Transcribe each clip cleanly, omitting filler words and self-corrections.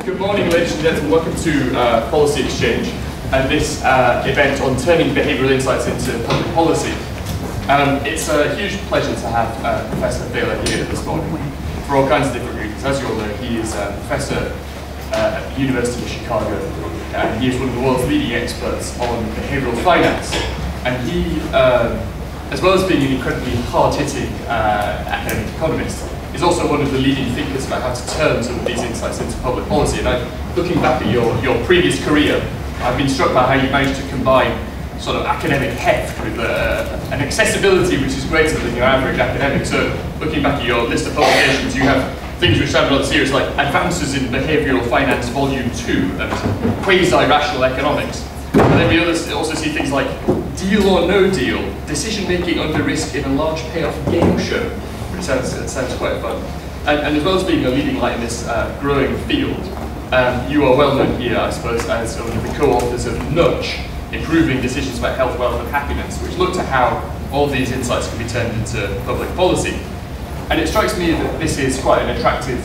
Good morning, ladies and gentlemen. Welcome to Policy Exchange and this event on turning behavioural insights into public policy. It's a huge pleasure to have Professor Thaler here this morning for all kinds of different reasons. As you all know, he is a professor at the University of Chicago, and he is one of the world's leading experts on behavioural finance. And he, as well as being an incredibly hard-hitting academic economist, is also one of the leading thinkers about how to turn some of these insights into public policy. And looking back at your previous career, I've been struck by how you managed to combine sort of academic heft with an accessibility which is greater than your average academic. So looking back at your list of publications, you have things which sound rather serious like Advances in Behavioural Finance Volume 2 and Quasi-Rational Economics. And then we also see things like Deal or No Deal, Decision Making Under Risk in a Large Payoff Game Show. It sounds quite fun. And as well as being a leading light in this growing field, you are well known here, I suppose, as one of the co-authors of Nudge, Improving Decisions About Health, Wealth and Happiness, which looked at how all these insights can be turned into public policy. And it strikes me that this is quite an attractive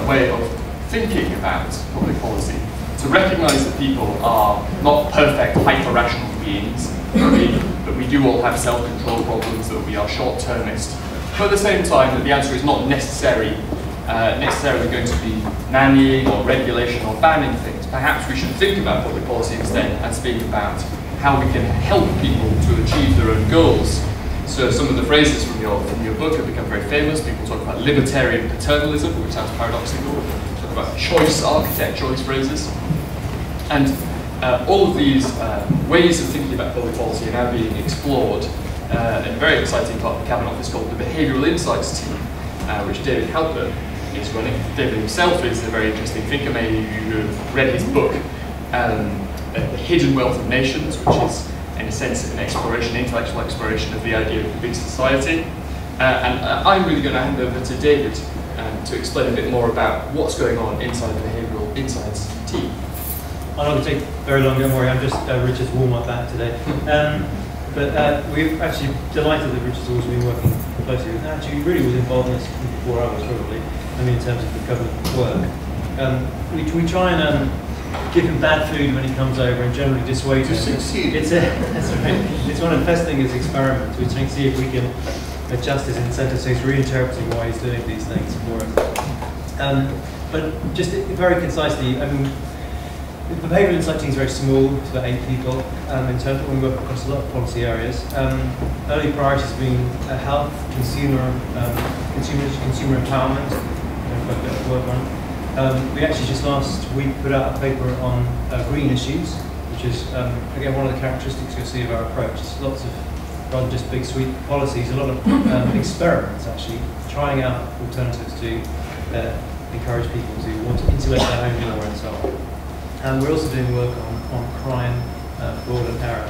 way of thinking about public policy, to recognise that people are not perfect, hyper-rational beings, but we do all have self-control problems, that we are short-termist. But at the same time, that the answer is not necessarily going to be nannying or regulation or banning things. Perhaps we should think about public policy instead and speak about how we can help people to achieve their own goals. So some of the phrases from your book have become very famous. People talk about libertarian paternalism, which sounds paradoxical. Talk about choice architecture, all these phrases. And all of these ways of thinking about public policy are now being explored in a very exciting part of the Cabinet Office called the Behavioural Insights Team, which David Halper is running. David himself is a very interesting thinker. Maybe you have read his book, The Hidden Wealth of Nations, which is, in a sense, an intellectual exploration of the idea of the big society. And I'm really going to hand over to David to explain a bit more about what's going on inside the Behavioural Insights team. I'm not going to take very long, don't worry, I'm just Richard's warm-up back today. But we're actually delighted that Richard's always been working closely with. Actually, really was involved in this before I was, probably. I mean, in terms of the government work. We try and give him bad food when he comes over and generally dissuade him. That's right. It's one of the best things is experiments. We're trying to see if we can adjust his incentive, so he's reinterpreting why he's doing these things for us. But just very concisely, I mean, the behavioural insight team is very small, it's about 8 people in total. We work across a lot of policy areas. Early priorities being health, consumer empowerment, quite a bit of work on. We actually just last week put out a paper on green issues, which is, again, one of the characteristics you'll see of our approach. It's lots of, rather than just big sweet policies, a lot of experiments actually, trying out alternatives to encourage people to want to insulate their home more and so on. And we're also doing work on crime, fraud and error.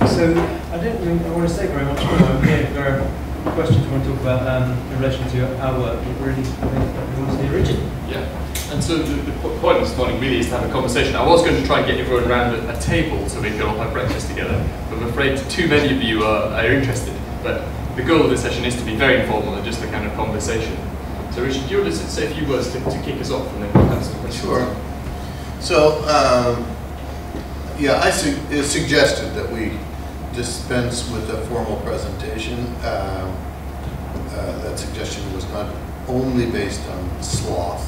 So I don't want to say very much more. If there are questions you want to talk about in relation to our work, but really, I think we want to hear Richard. Yeah, and so the point of this morning really is to have a conversation. I was going to try and get everyone around a table so we could all have breakfast together, but I'm afraid too many of you are interested. But the goal of this session is to be very informal and just a kind of conversation. So Richard, do you want to say a few words to kick us off and then we'll have some questions? Sure. So, yeah, I suggested that we dispense with a formal presentation. That suggestion was not only based on sloth,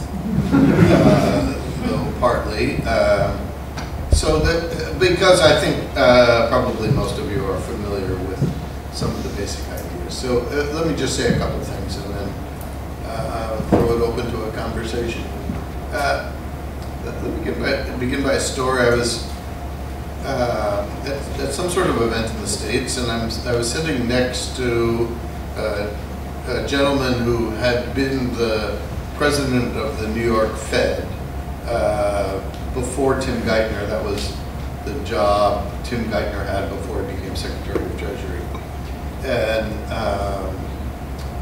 though partly. So that, because I think probably most of you are familiar with some of the basic ideas. So let me just say a couple of things and then throw it open to a conversation. Let me begin by a story. I was at some sort of event in the States, and I was sitting next to a gentleman who had been the president of the New York Fed before Tim Geithner. That was the job Tim Geithner had before he became Secretary of Treasury. And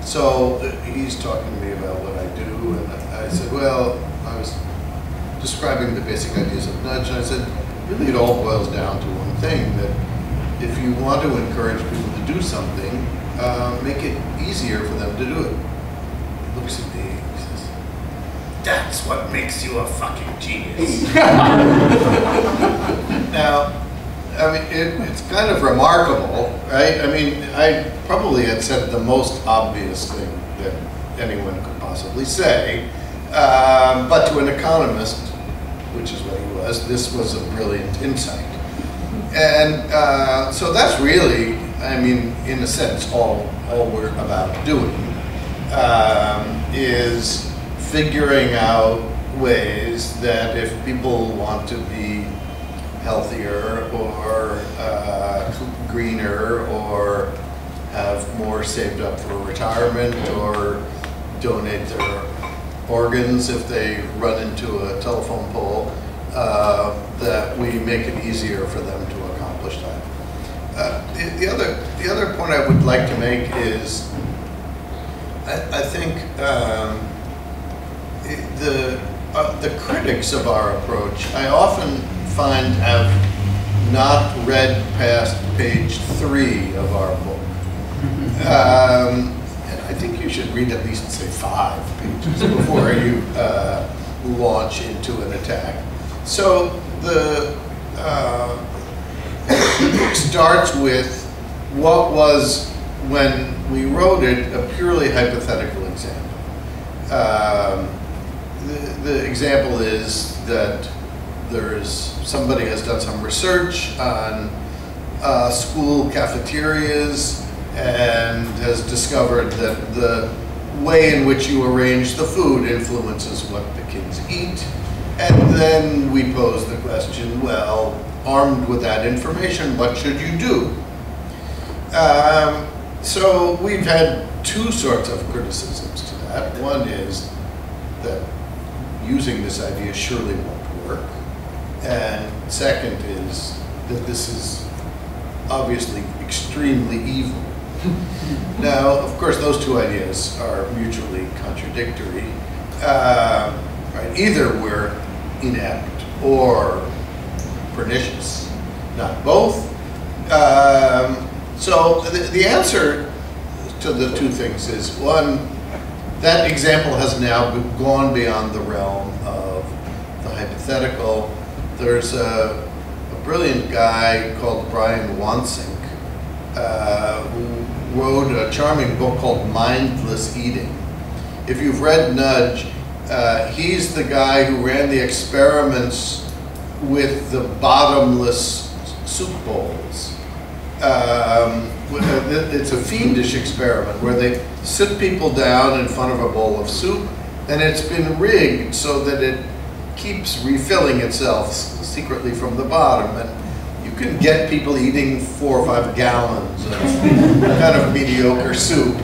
so he's talking to me about what I do, and I said, well, I was describing the basic ideas of nudge, and I said, really it all boils down to one thing, that if you want to encourage people to do something, make it easier for them to do it. He looks at me and he says, that's what makes you a fucking genius. Now, I mean, it's kind of remarkable, right? I mean, I probably had said the most obvious thing that anyone could possibly say, but to an economist, which is what he was, this was a brilliant insight. And so that's really, I mean, in a sense, all we're about doing is figuring out ways that if people want to be healthier or greener or have more saved up for retirement or donate their organs if they run into a telephone pole, that we make it easier for them to accomplish that. The other point I would like to make is I think the critics of our approach I often find have not read past page 3 of our book. And I think you should read at least, say, 5 pages before you launch into an attack. So the book starts with what was, when we wrote it, a purely hypothetical example. The example is that somebody has done some research on school cafeterias and has discovered that the way in which you arrange the food influences what the kids eat. And then we pose the question, well, armed with that information, what should you do? So we've had 2 sorts of criticisms to that. One is that using this idea surely won't work. And second is that this is obviously extremely evil. Now, of course, those 2 ideas are mutually contradictory. Right? Either we're inept or pernicious, not both. So the answer to the 2 things is, one, that example has now gone beyond the realm of the hypothetical. There's a brilliant guy called Brian Wansink who wrote a charming book called Mindless Eating. If you've read Nudge, he's the guy who ran the experiments with the bottomless soup bowls. It's a fiendish experiment where they sit people down in front of a bowl of soup, and it's been rigged so that it keeps refilling itself secretly from the bottom. And you can get people eating 4 or 5 gallons of kind of mediocre soup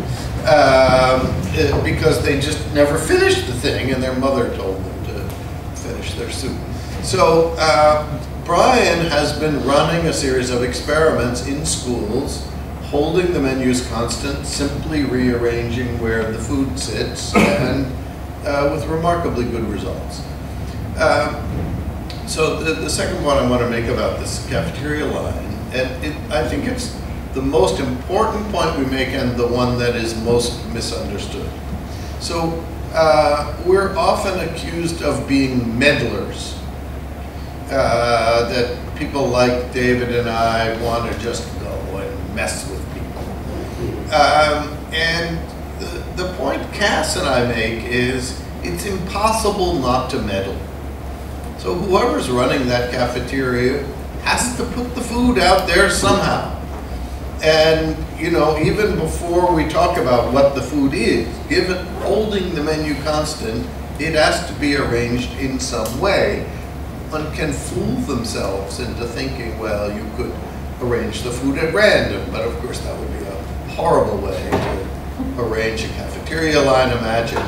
because they just never finished the thing, and their mother told them to finish their soup. So Brian has been running a series of experiments in schools, holding the menus constant, simply rearranging where the food sits, and with remarkably good results. So the second point I want to make about this cafeteria line, and I think it's the most important point we make and the one that is most misunderstood. So we're often accused of being meddlers. That people like David and I want to just go and mess with people. And the point Cass and I make is it's impossible not to meddle. So whoever's running that cafeteria has to put the food out there somehow. And, you know, even before we talk about what the food is, given holding the menu constant, it has to be arranged in some way. One can fool themselves into thinking, well, you could arrange the food at random, but of course that would be a horrible way to arrange a cafeteria line. Imagine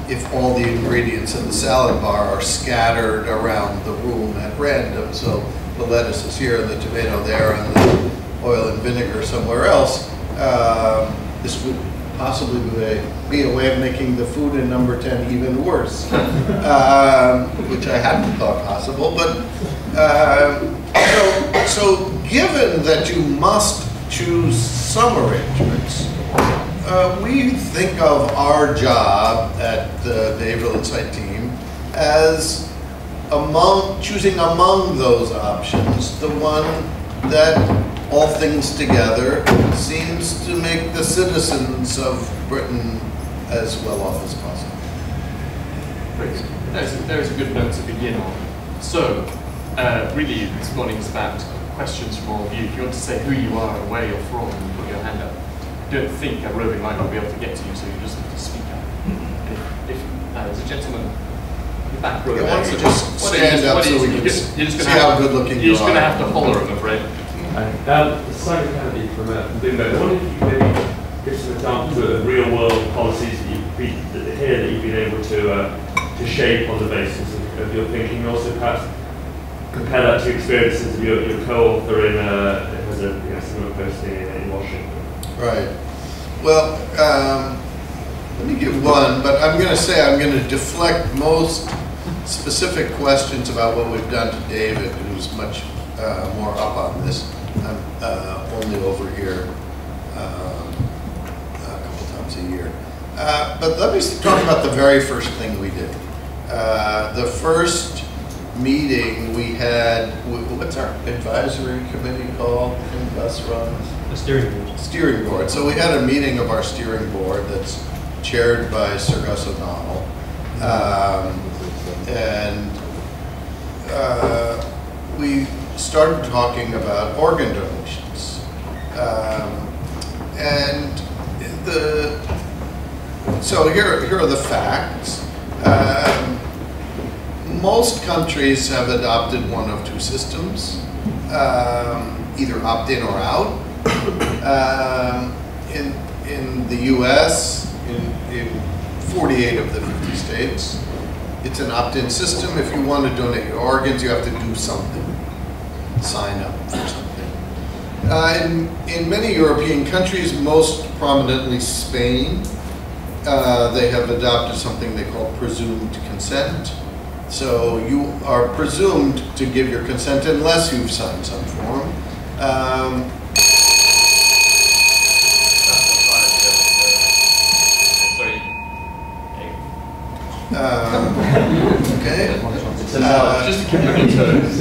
if all the ingredients in the salad bar are scattered around the room at random, so the lettuce is here and the tomato there and the oil and vinegar somewhere else. This would possibly be a way of making the food in number 10 even worse, which I hadn't thought possible. But so given that you must choose some arrangements, we think of our job at the Behavioral Insight team as choosing among those options the one that, all things together, seems to make the citizens of Britain as well off as possible. Great. There's a good note to begin on. So, really, this morning is about questions from all of you. If you want to say who you are and where you're from, and put your hand up. I don't think a roving might not be able to get to you, so you just have to speak up. If there's a gentleman in the back row, why don't you just stand up so we can see how good looking you are. You're just going to have to holler, I'm afraid. Simon Kennedy from Bloomberg. I wonder if you could maybe give some examples of real-world policies that you've been able to shape on the basis of your thinking, and also perhaps compare that to experiences of your co-author in as a similar posting in Washington. Right. Well, let me give one, but I'm going to say I'm going to deflect most specific questions about what we've done to David, who's much more up on this. I'm only over here a couple times a year. But let me talk about the very first thing we did. The first meeting we had, what's our advisory committee called? Gus runs? The steering board. Steering board. So we had a meeting of our steering board that's chaired by Sir Gus O'Donnell. We started talking about organ donations. So here are the facts. Most countries have adopted one of two systems, either opt-in or out. In the US, in 48 of the 50 states, it's an opt-in system. If you want to donate your organs, you have to do something, sign up for something. In many European countries, most prominently Spain, they have adopted something they call presumed consent. So you are presumed to give your consent unless you've signed some form. Okay. Just to keep them in toes.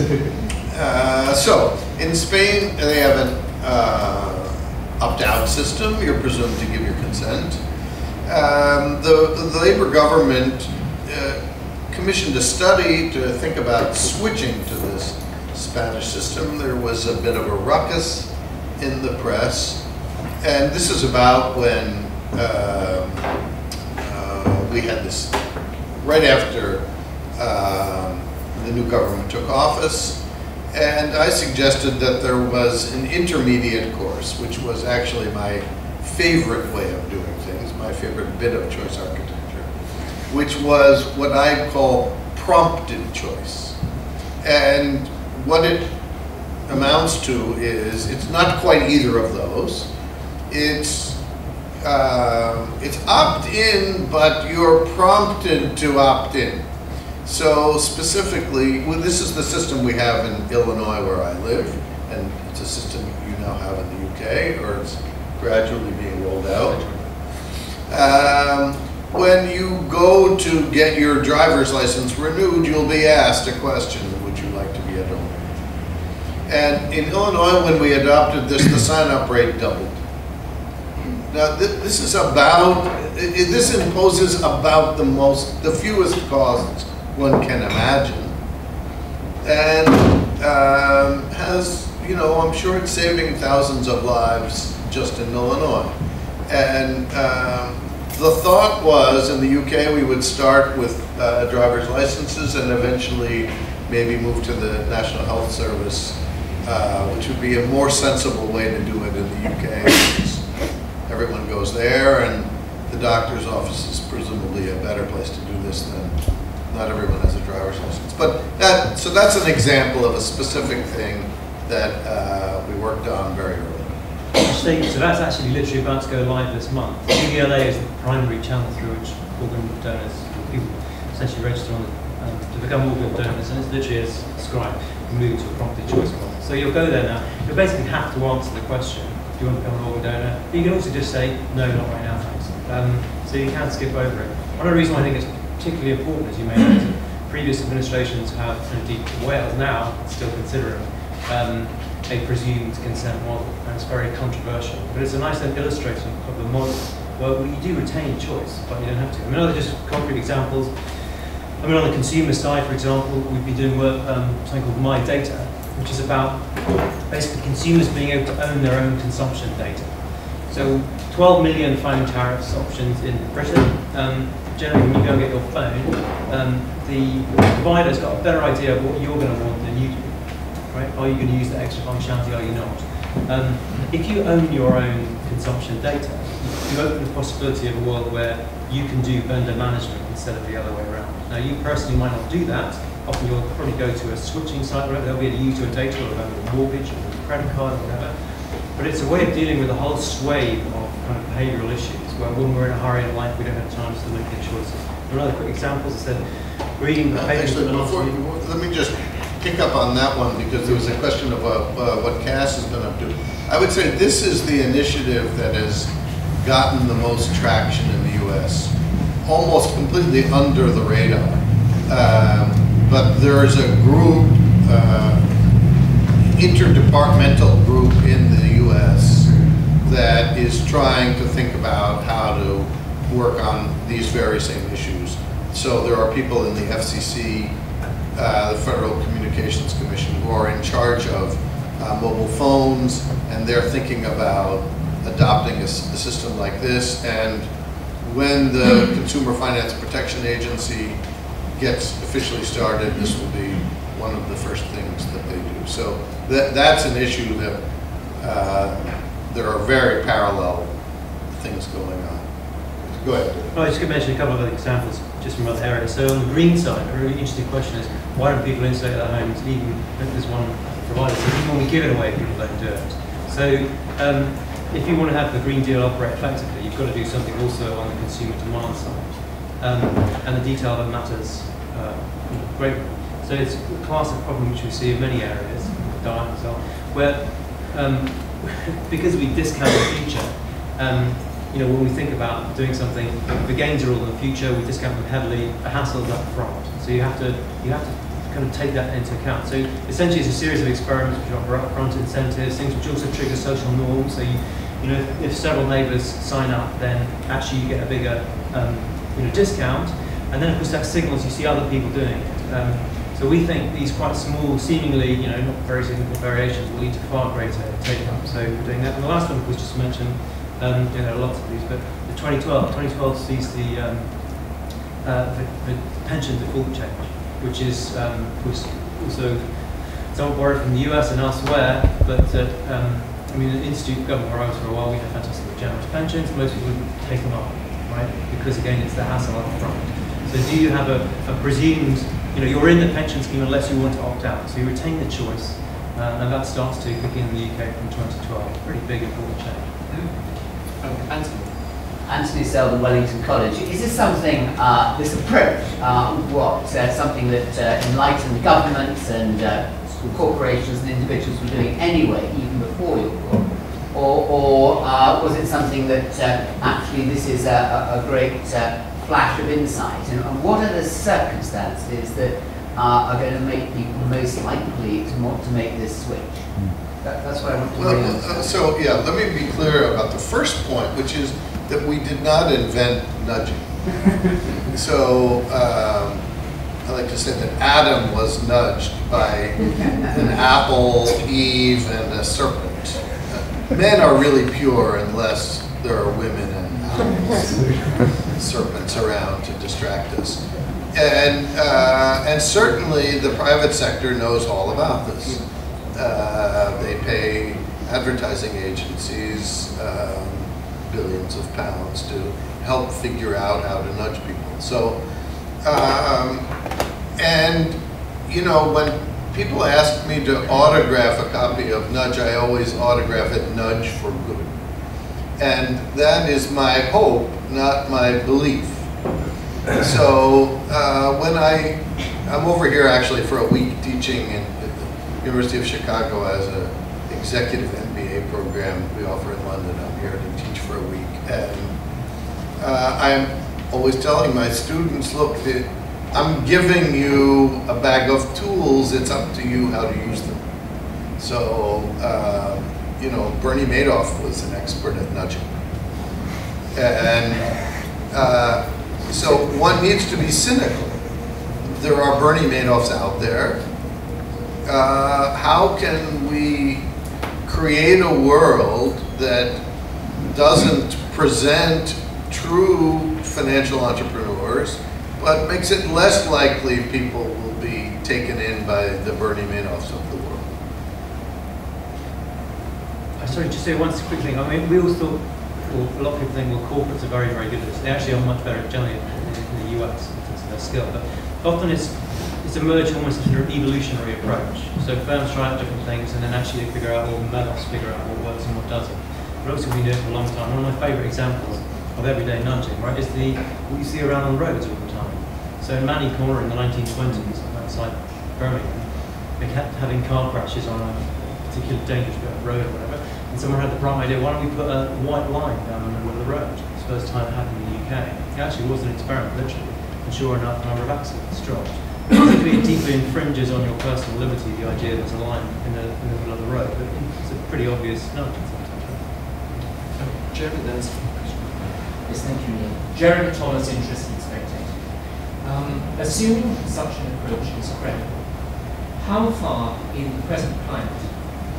So in Spain, they have an opt-out system. You're presumed to give your consent. The Labour government commissioned a study to think about switching to this Spanish system. There was a bit of a ruckus in the press, and this is about when we had this, right after the new government took office, and I suggested that there was an intermediate course, which was actually my favorite way of doing things, my favorite bit of choice architecture, which was what I call prompted choice. And what it amounts to is, it's not quite either of those. It's opt-in, but you're prompted to opt in. So specifically, this is the system we have in Illinois where I live, and it's a system you now have in the UK, or it's gradually being rolled out. When you go to get your driver's license renewed, you'll be asked a question: would you like to be a donor? And in Illinois, when we adopted this, the sign-up rate doubled. Now, this imposes about the fewest costs one can imagine, and has, I'm sure it's saving thousands of lives just in Illinois. And the thought was, in the UK, we would start with driver's licenses and eventually maybe move to the National Health Service, which would be a more sensible way to do it in the UK. Everyone goes there, and the doctor's office is presumably a better place to do this than not everyone has a driver's license. But so that's an example of a specific thing that we worked on very early. So that's actually literally about to go live this month. UVLA is the primary channel through which organ donors, people essentially register on to become organ donors, and it's literally as described, move to a prompted choice model. So you'll go there now. You'll basically have to answer the question: do you want to become an organ donor? But you can also just say, no, not right now, thanks. So you can skip over it. One of the reasons I think it's particularly important, as you may know, previous administrations have, indeed Wales now, still considering a presumed consent model, and it's very controversial. But it's a nice illustration of the model where you do retain choice, but you don't have to. I mean, other just concrete examples. I mean, on the consumer side, for example, we've been doing work, something called My Data, which is about basically consumers being able to own their own consumption data. So 12 million phone tariffs options in Britain. Generally, when you go and get your phone, the provider's got a better idea of what you're going to want than you do. Right? Are you going to use the extra functionality, are you not? If you own your own consumption data, you open the possibility of a world where you can do vendor management instead of the other way around. Now, you personally might not do that. Often you'll probably go to a switching site where they'll be able to use your data, or a mortgage, or a credit card, or whatever. But it's a way of dealing with a whole swathe of kind of behavioural issues, where when we're in a hurry in life, we don't have time to make any choices. There are other quick examples. I said, reading the papers. Actually, let me just pick up on that one, because there was a question of what Cass has been up to. I would say this is the initiative that has gotten the most traction in the U.S., almost completely under the radar. But there's a group, interdepartmental group in the U.S. that is trying to think about how to work on these very same issues. So there are people in the FCC, the Federal Communications Commission, who are in charge of mobile phones, and they're thinking about adopting a system like this. And when the Consumer Finance Protection Agency gets officially started, this will be one of the first things that they do. So that's an issue that there are very parallel things going on. Go ahead. Well, I just could mention a couple of other examples just from other areas. So on the green side, a really interesting question is, why don't people insulate their homes? Even there's one provider says, even when we give it away, people don't do it. So if you want to have the Green Deal operate effectively, you've got to do something also on the consumer demand side. And the detail that matters greatly. So it's a class of problem which we see in many areas, diet and so on, where because we discount the future, when we think about doing something, the gains are all in the future, we discount them heavily, the hassle's up front. So you have to kind of take that into account. So essentially it's a series of experiments which offer upfront incentives, things which also trigger social norms. So if several neighbours sign up, then actually you get a bigger discount. And then of course that signals you see other people doing it. So we think these quite small, seemingly not very significant variations will lead to far greater take-up. So we're doing that. And the last one was just to mention, there are lots of these, but the 2012 sees the pension default change, which is was also somewhat borrowed from the US and elsewhere, but I mean, the Institute of Government where I was for a while, we had fantastic generous pensions, most people wouldn't take them up, right? Because again, it's the hassle up front. So do you have a presumed, you're in the pension scheme unless you want to opt out, so you retain the choice, and that starts to kick in the UK from 2012. Pretty big, important change. Anthony. Anthony Selden, Wellington College. Is this something, this approach, something that enlightened governments and corporations and individuals were doing anyway, even before your book? Or was it something that actually this is a great flash of insight? And what are the circumstances that are going to make people most likely to want to make this switch? That's what I want to really understand. So yeah, let me be clear about the first point, which is that we did not invent nudging. So I like to say that Adam was nudged by an apple, Eve, and a serpent. Men are really pure unless there are women and apples and serpents around to distract us. And certainly the private sector knows all about this. They pay advertising agencies billions of pounds to help figure out how to nudge people. So, when people ask me to autograph a copy of Nudge, I always autograph it Nudge for Good. And that is my hope, not my belief. So when I'm over here actually for a week teaching in the University of Chicago as an executive MBA program we offer in London. I'm here to teach for a week. And I'm always telling my students, look, I'm giving you a bag of tools, it's up to you how to use them. So, you know, Bernie Madoff was an expert at nudging. And so one needs to be cynical. There are Bernie Madoffs out there. How can we create a world that doesn't present true financial entrepreneurs, but makes it less likely people will be taken in by the Bernie Madoffs of the world? Sorry, just say one quick thing. I mean, we always thought, well, a lot of people think, well, corporates are very, very good at this. They actually are much better generally in the US in terms of their skill. But often it's emerged almost into an evolutionary approach. So firms try out different things and then actually they figure out, or Madoffs figure out what works and what doesn't. But obviously we've been doing it for a long time. One of my favourite examples of everyday nudging, right, is what you see around on the roads all the time. So in Manny Corner in the 1920s, outside Birmingham, they kept having car crashes on a particular dangerous bit of road or whatever. And someone had the bright idea, why don't we put a white line down the middle of the road? It's the first time it happened in the UK. It actually was an experiment, literally. And sure enough, the number of accidents dropped. It deeply infringes on your personal liberty, the idea there's a line in the middle of the road. But it's a pretty obvious nudge. Jeremy, then. Yes, thank you, Neil. Jeremy Thomas, Interested Spectator. Assuming such an approach is credible, how far in the present climate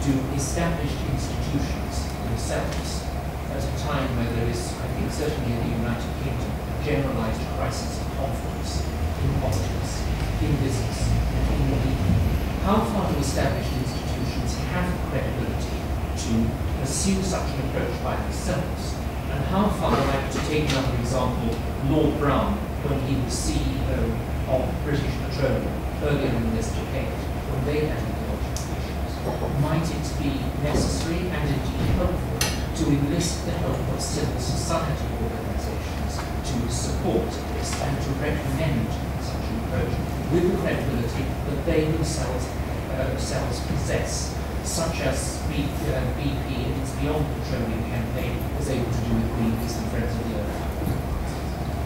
do established institutions themselves, at a time where there is, I think certainly in the United Kingdom, a generalized crisis of confidence in politics, in business, and in the people, how far do established institutions have the credibility to pursue such an approach by themselves? And how far, like to take another example, Lord Brown, when he was CEO of British Petroleum earlier in this decade, when they had might it be necessary and indeed helpful to enlist the help of civil society organizations to support this and to recommend such an approach with the credibility that they themselves possess, such as BP in its Beyond Petroleum campaign was able to do with Greenpeace and Friends of the Earth?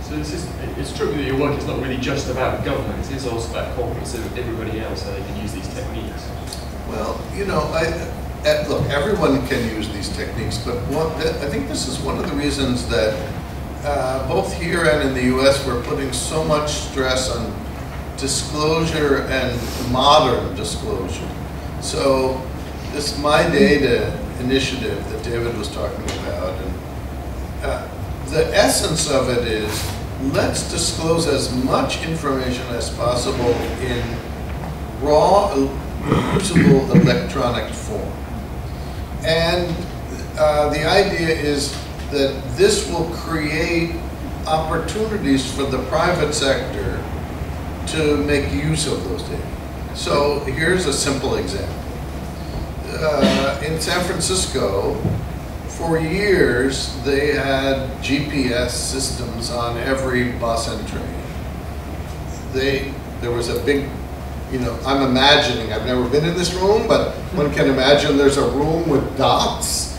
So it's true that your work is not really just about government, it is also about corporates and everybody else, so they can use these techniques. Well, you know, look, everyone can use these techniques, but I think this is one of the reasons that both here and in the US we're putting so much stress on disclosure and modern disclosure. So this My Data initiative that David was talking about, and the essence of it is let's disclose as much information as possible in raw, usable electronic form. And the idea is that this will create opportunities for the private sector to make use of those data. So here's a simple example. In San Francisco, for years, they had GPS systems on every bus and train. There was a big, you know, I'm imagining, I've never been in this room, but one can imagine there's a room with dots,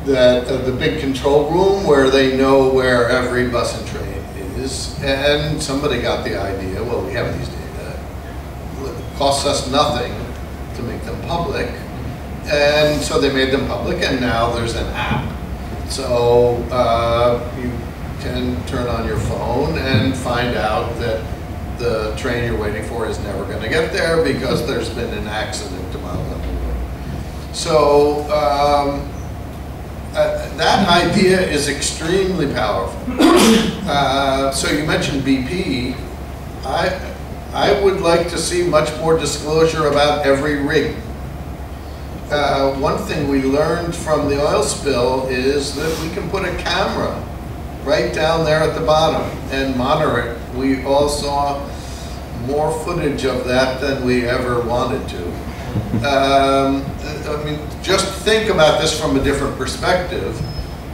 that the big control room where they know where every bus and train is. And somebody got the idea, well, we have these data. It costs us nothing to make them public. And so they made them public, and now there's an app. So you can turn on your phone and find out that the train you're waiting for is never going to get there because there's been an accident a mile down the road. So that idea is extremely powerful. So you mentioned BP. I would like to see much more disclosure about every rig. One thing we learned from the oil spill is that we can put a camera right down there at the bottom and monitor it. We all saw more footage of that than we ever wanted to. I mean, just think about this from a different perspective.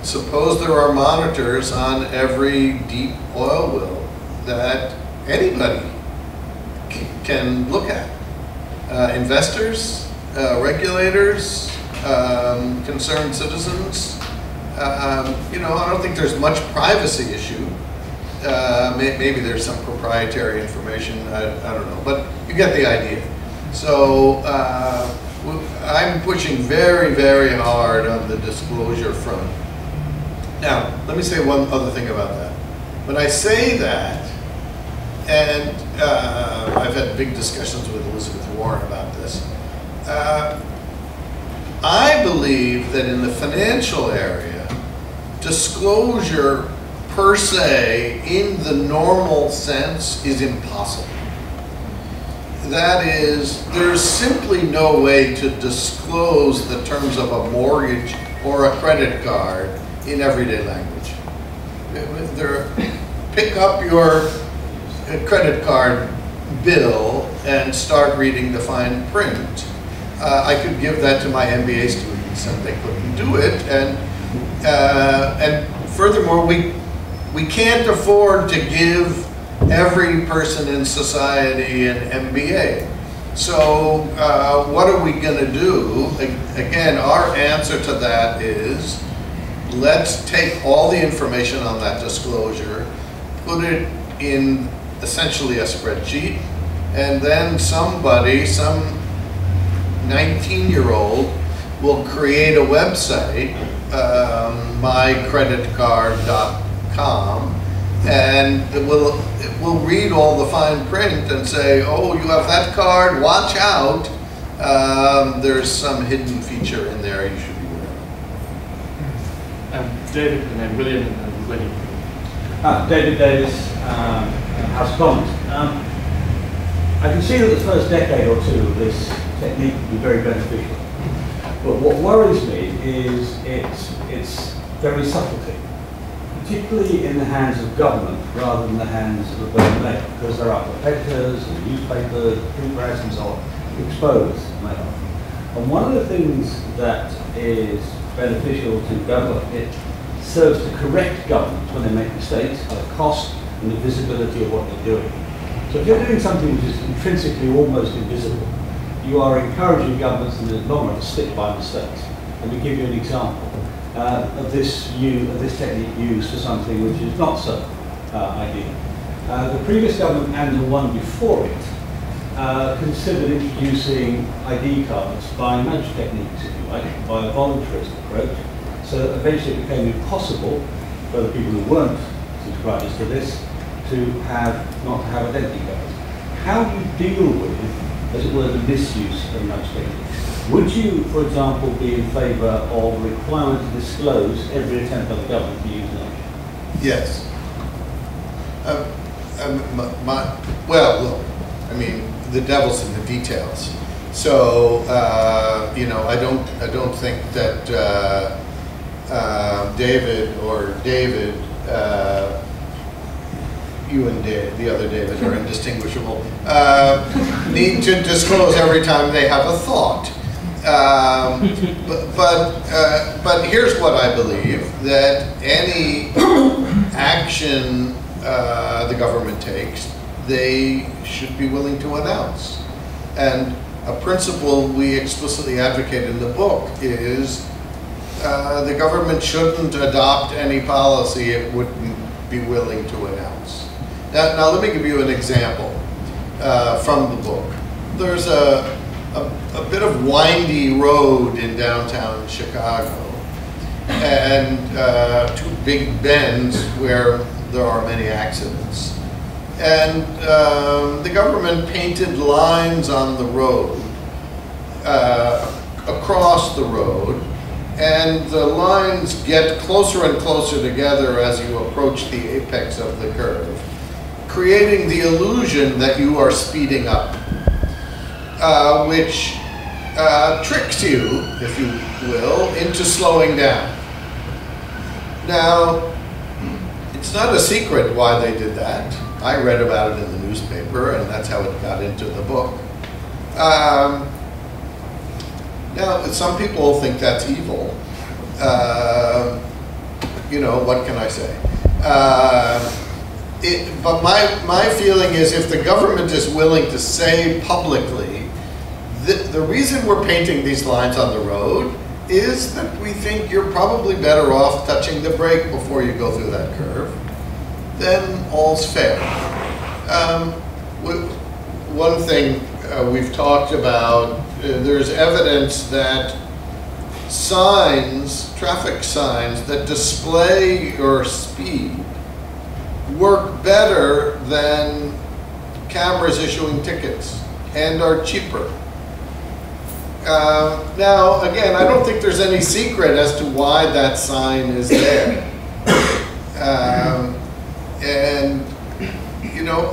Suppose there are monitors on every deep oil well that anybody can look at. Investors, regulators, concerned citizens. You know, I don't think there's much privacy issue. maybe there's some proprietary information, I don't know, but you get the idea. So I'm pushing very, very hard on the disclosure front. Now, let me say one other thing about that. When I say that, and I've had big discussions with Elizabeth Warren about this, I believe that in the financial area, disclosure per se, in the normal sense, is impossible. That is, there's simply no way to disclose the terms of a mortgage or a credit card in everyday language. Pick up your credit card bill and start reading the fine print. I could give that to my MBA students and they couldn't do it. And furthermore, we can't afford to give every person in society an MBA. So what are we going to do? Again, our answer to that is, let's take all the information on that disclosure, put it in essentially a spreadsheet, and then somebody, some 19-year-old, will create a website, mycreditcard.com, and it will read all the fine print and say, oh, you have that card, watch out. There's some hidden feature in there you should be aware of. David, and then William, and then William. David Davis, House of Commons. I can see that the first decade or two of this technique will be very beneficial. But what worries me is its very subtlety, particularly in the hands of government rather than the hands of the mail, because there are competitors and newspapers, print press and so on, expose mail. And one of the things that is beneficial to government, it serves to correct governments when they make mistakes, at the cost and the visibility of what they're doing. So if you're doing something which is intrinsically almost invisible, you are encouraging governments in the long run to stick by mistakes. Let me give you an example of this technique used for something which is not so ideal. The previous government and the one before it considered introducing ID cards by nudge techniques, if you like, by a voluntarist approach. So eventually it became impossible for the people who weren't subscribers to this to not have identity cards. How do you deal with, as it were, the misuse of nudge techniques? Would you, for example, be in favour of a requirement to disclose every attempt by the government to use nudge? Yes. Well, look, I mean, the devil's in the details. So, you know, I don't think that David, you and the other David are indistinguishable, need to disclose every time they have a thought. But here's what I believe, that any action the government takes, they should be willing to announce. And a principle we explicitly advocate in the book is the government shouldn't adopt any policy it wouldn't be willing to announce. Now let me give you an example from the book. There's a bit of windy road in downtown Chicago, and two big bends where there are many accidents. And the government painted lines on the road, across the road, and the lines get closer and closer together as you approach the apex of the curve, creating the illusion that you are speeding up, which tricks you, if you will, into slowing down. Now, it's not a secret why they did that. I read about it in the newspaper, and that's how it got into the book. Now, some people think that's evil. You know, what can I say? But my feeling is, if the government is willing to say publicly, the reason we're painting these lines on the road is that we think you're probably better off touching the brake before you go through that curve. then all's fair. One thing we've talked about, there's evidence that signs, traffic signs that display your speed work better than cameras issuing tickets and are cheaper. Now, again, I don't think there's any secret as to why that sign is there. And, you know,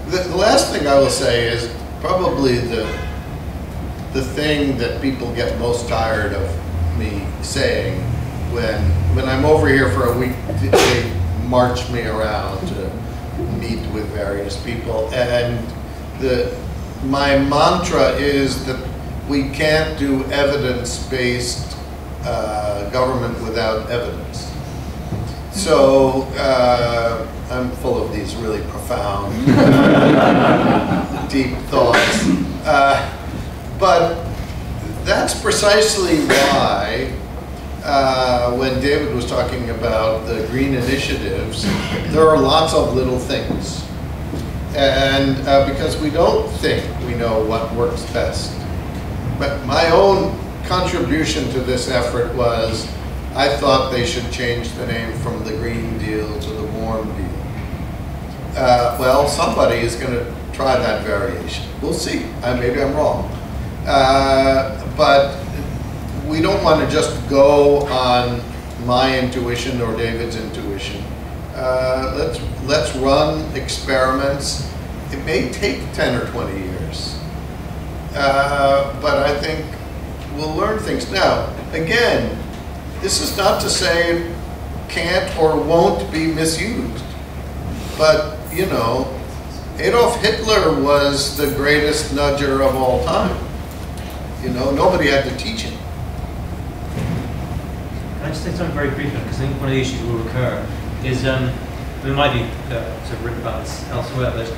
the last thing I will say is probably the thing that people get most tired of me saying when I'm over here for a week. They march me around to meet with various people, and my mantra is that we can't do evidence-based government without evidence. So I'm full of these really profound, deep thoughts. But that's precisely why when David was talking about the green initiatives, there are lots of little things. And because we don't think we know what works best. But my own contribution to this effort was I thought they should change the name from the Green Deal to the Warm Deal. Well, somebody is going to try that variation. We'll see. Maybe I'm wrong. But we don't want to just go on my intuition or David's intuition. Let's run experiments. It may take 10 or 20 years. But I think we'll learn things. Now, again, this is not to say it can't or won't be misused. But, you know, Adolf Hitler was the greatest nudger of all time. You know, nobody had to teach him. Can I just say something very briefly, because I think one of the issues will recur is, we might be sort of written about this elsewhere, but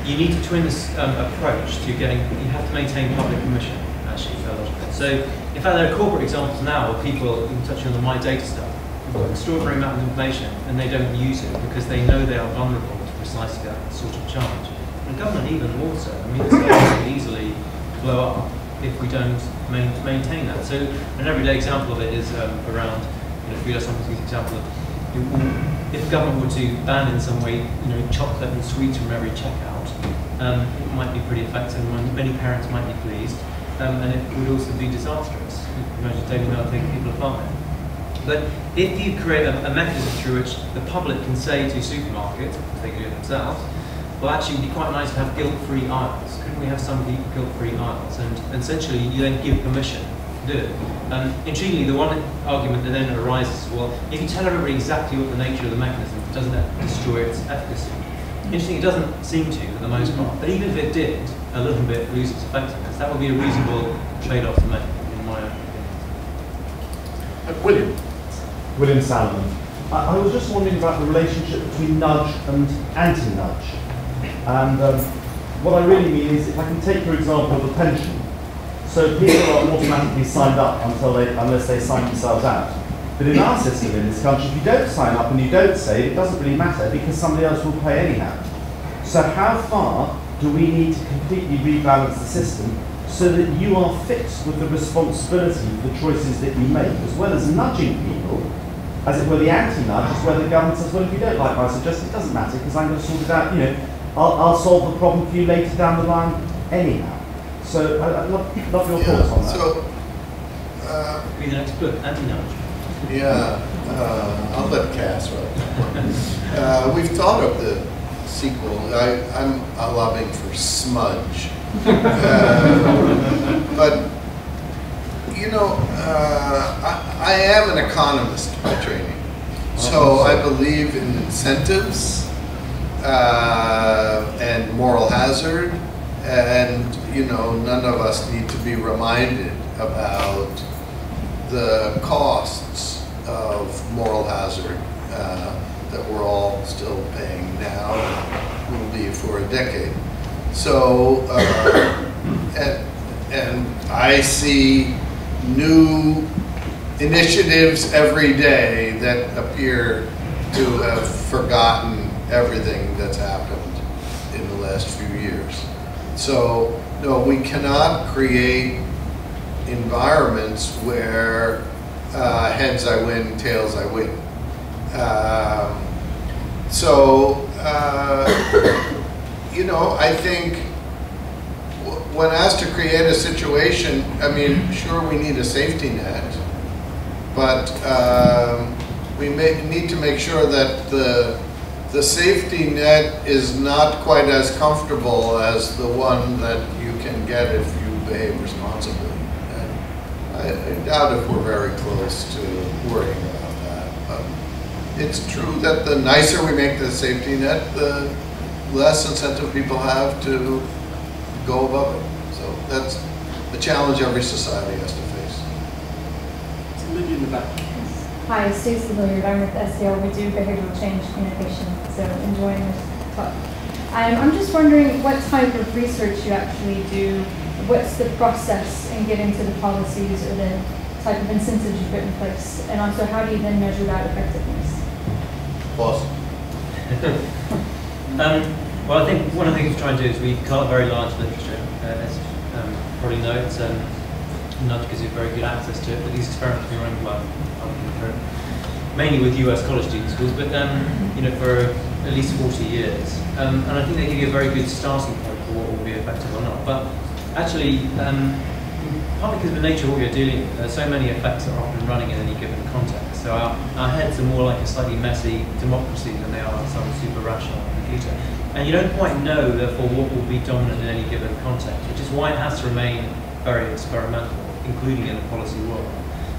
you need to twin this approach to getting, you have to maintain public permission, actually, for a lot of it. So, in fact, there are corporate examples now of people, even touching on the My Data stuff, who've got an extraordinary amount of information and they don't use it because they know they are vulnerable to precisely that sort of charge. And government even more so. I mean, this can easily blow up if we don't maintain that. So an everyday example of it is around, you know, if we have something, example of, if government were to ban in some way, you know, chocolate and sweets from every checkout, it might be pretty effective, and many parents might be pleased, and it would also be disastrous. Imagine taking out taking people apart. But if you create a mechanism through which the public can say to supermarkets, if they can do it themselves, well, actually, it'd be quite nice to have guilt-free aisles. Couldn't we have some guilt-free aisles? And essentially, you then give permission to do it. Intriguingly, the one argument that then arises is, well, if you tell everybody exactly what the nature of the mechanism, doesn't that destroy its efficacy? Interesting, it doesn't seem to, for the most part. But even if it did, a little bit lose its effectiveness. That would be a reasonable trade-off to make, in my opinion. William Salomon. I was just wondering about the relationship between nudge and anti-nudge. And what I really mean is, if I can take your example of a pension, so people are automatically signed up unless they sign themselves out. But in our system in this country, if you don't sign up and you don't save, it doesn't really matter because somebody else will pay anyhow. So how far do we need to completely rebalance the system so that you are fixed with the responsibility for the choices that you make, as well as nudging people, as it were the anti-nudge, as where the government says, well, if you don't like my suggestion, it doesn't matter because I'm going to sort it out, you know, I'll solve the problem for you later down the line anyhow. So I'd love your thoughts on that. So, be the next book, anti-nudge. yeah, I'll let Cass write that one. We've thought of the sequel. I'm lobbying for Smudge. But, you know, I am an economist by training. So I believe in incentives and moral hazard. And, you know, none of us need to be reminded about the costs of moral hazard that we're all still paying now and will be for a decade. So, and I see new initiatives every day that appear to have forgotten everything that's happened in the last few years. So, no, we cannot create environments where heads I win, tails I win. You know, I think when asked to create a situation, I mean, sure, we need a safety net, but we need to make sure that the safety net is not quite as comfortable as the one that you can get if you behave responsibly. And I doubt if we're very close to worrying about that. It's true that the nicer we make the safety net, the less incentive people have to go above it. So that's the challenge every society has to face. It's Lydia in the back. Hi, Stacey Hilliard. I'm with SDL. We do behavioural change communication, so enjoying this talk. I'm just wondering what type of research you actually do. What's the process in getting to the policies or the type of incentives you put in place? And also, how do you then measure that effectiveness? Boss. Well, I think one of the things we're trying to do is we collect very large literature. As probably know, it's nudge gives you very good access to it, but these experiments have been run by mainly with US college student schools, but you know, for at least 40 years. And I think they give you a very good starting point for what will be effective or not. But actually, partly because of the nature of what you're dealing with, there's so many effects that are often running in any given context. So our heads are more like a slightly messy democracy than they are some super rational computer. And you don't quite know, therefore, what will be dominant in any given context, which is why it has to remain very experimental, including in the policy world.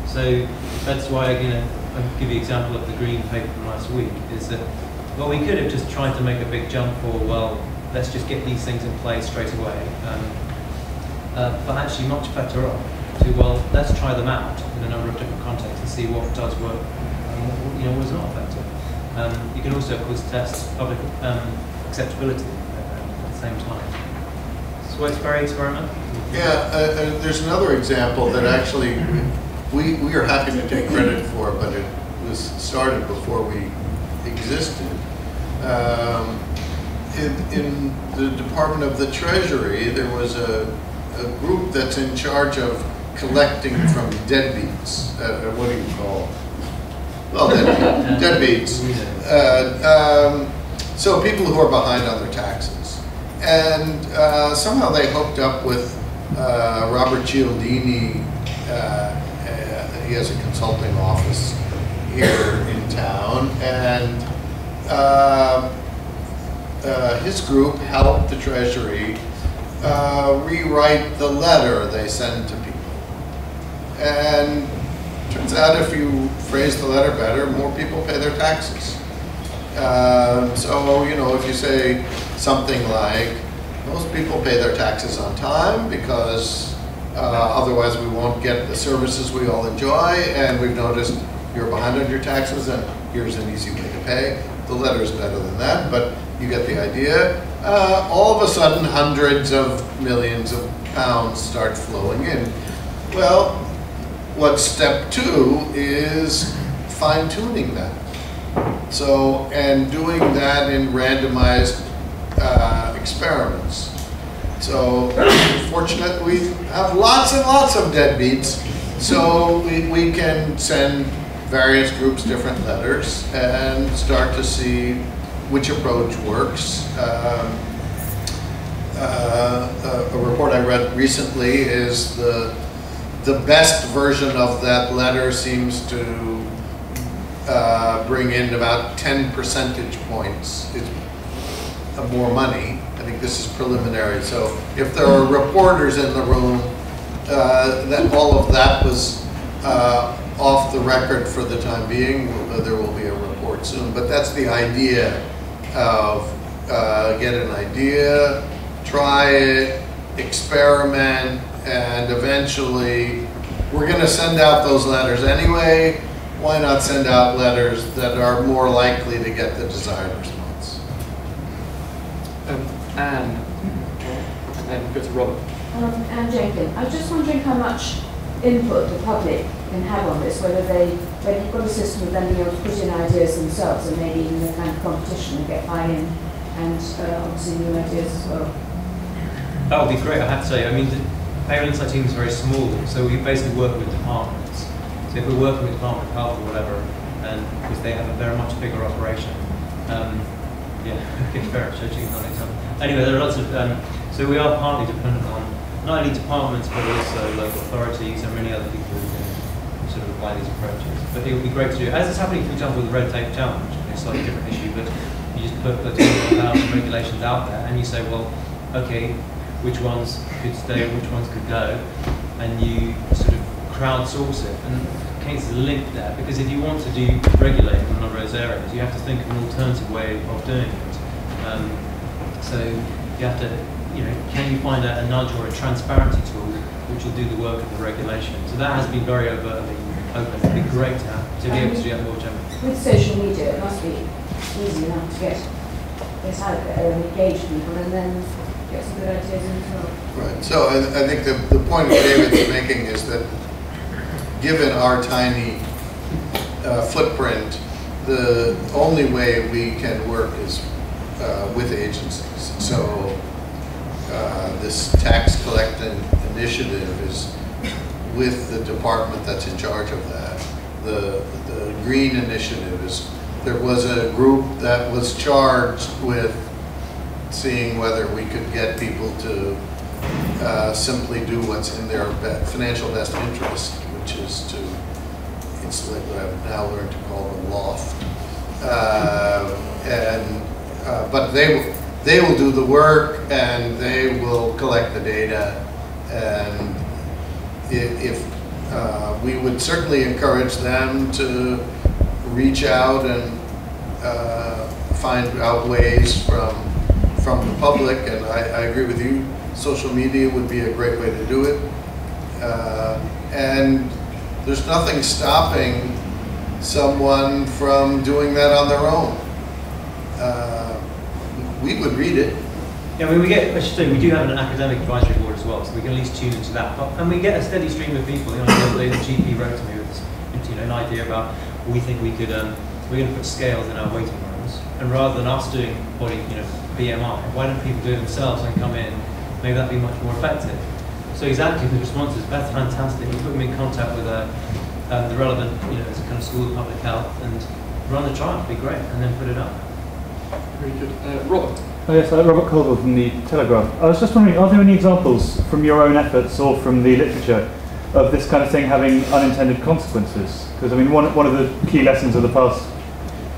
So that's why, you know, I'll give you an example of the green paper from last week, is that, well, we could have just tried to make a big jump for, well, let's just get these things in place straight away. But actually much better off to, well, let's try them out in a number of different contexts and see what does work and what is not effective. You can also, of course, test public acceptability at the same time. So it's very experimental. Yeah, there's another example that actually we are happy to take credit for, but it was started before we existed. In the Department of the Treasury, there was a group that's in charge of collecting from deadbeats. What do you call? Well, deadbeats. So people who are behind on their taxes. And somehow they hooked up with Robert Cialdini. He has a consulting office here in town. And his group helped the Treasury rewrite the letter they send to people. And turns out if you phrase the letter better, more people pay their taxes. So, you know, if you say something like, most people pay their taxes on time because otherwise we won't get the services we all enjoy, and we've noticed you're behind on your taxes and here's an easy way to pay. The letter is better than that, but you get the idea. All of a sudden, hundreds of millions of pounds start flowing in. Well, what's step 2 is fine-tuning that. So, and doing that in randomized experiments. So, fortunately, we have lots and lots of deadbeats, so we can send various groups different letters and start to see which approach works. A report I read recently is the best version of that letter seems to bring in about 10 percentage points more money. I think this is preliminary. So if there are reporters in the room, that all of that was off the record for the time being. There will be a report soon, but that's the idea of get an idea, try it, experiment, and eventually we're going to send out those letters anyway. Why not send out letters that are more likely to get the desired response? Anne, and then go to Robert. Anne Jenkins, I was just wondering how much input the public can have on this, whether you've got a system of them being able to put in ideas themselves and maybe even a kind of competition and get buy-in and obviously new ideas as well. That would be great, I have to say. I mean, the behavioural insight team is very small, so we basically work with departments. So if we're working with Department of Health or whatever, and because they have a very much bigger operation, yeah, okay, fair, anyway, there are lots of, so we are partly dependent on not only departments but also local authorities and many other people who can sort of apply these approaches. But it would be great to do, as is happening, for example, with the red tape challenge. It's a slightly different issue, but you just put 2,000 regulations out there and you say, well, okay, which ones could stay and which ones could go, and you sort of crowdsource it. And Kate's a link there, because if you want to regulate in one of those areas, you have to think of an alternative way of doing it. So you have to, can you find a nudge or a transparency tool which will do the work of the regulation? So that has been very overtly open. It'd be great to be able to do that more generally. With social media, it must be easy enough to get out there and engage people and then get some good ideas in as well. Right. So I think the point that David's making is that given our tiny footprint, the only way we can work is with agencies. So this tax collecting initiative is with the department that's in charge of that. The green initiative is, there was a group that was charged with seeing whether we could get people to simply do what's in their financial best interest, which is to insulate what I've now learned to call the loft. But they will do the work and they will collect the data, and if we would certainly encourage them to reach out and find out ways from the public, and I agree with you, social media would be a great way to do it. And there's nothing stopping someone from doing that on their own. We would read it. Yeah, I mean, I should say, we do have an academic advisory board as well, so we can at least tune into that. And we get a steady stream of people. The other day, the GP wrote to me with this, an idea about we think we could, we're going to put scales in our waiting rooms, and rather than us doing body, BMI, why don't people do it themselves and come in? Maybe that'd be much more effective. So exactly, the response is that's fantastic. We put them in contact with the relevant, as a kind of school of public health, and run the trial. It'd be great, and then put it up. Very good. Robert? Oh yes, Robert Colville from the Telegraph. I was just wondering, are there any examples from your own efforts or from the literature of this kind of thing having unintended consequences? Because I mean, one of the key lessons of the past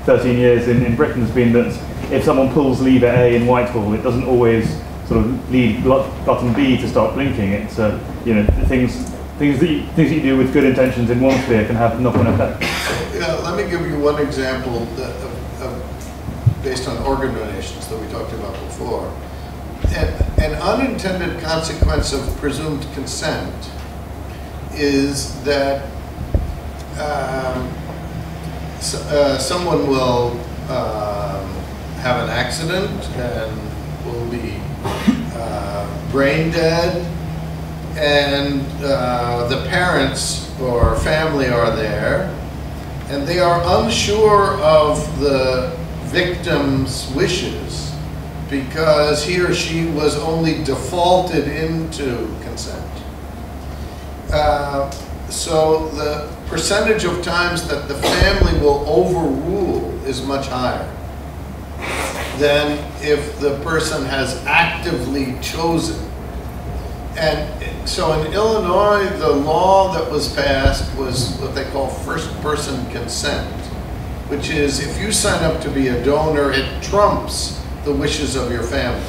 13 years in Britain has been that if someone pulls lever A in Whitehall, it doesn't always sort of lead button B to start blinking. It's things that you do with good intentions in one sphere can have knock-on effects. Yeah, let me give you one example based on organ donations that we talked about before. An unintended consequence of presumed consent is that someone will have an accident and will be brain dead, and the parents or family are there, and they are unsure of the victim's wishes because he or she was only defaulted into consent. So the percentage of times that the family will overrule is much higher than if the person has actively chosen. And so in Illinois, the law that was passed was what they call first-person consent, which is if you sign up to be a donor, it trumps the wishes of your family.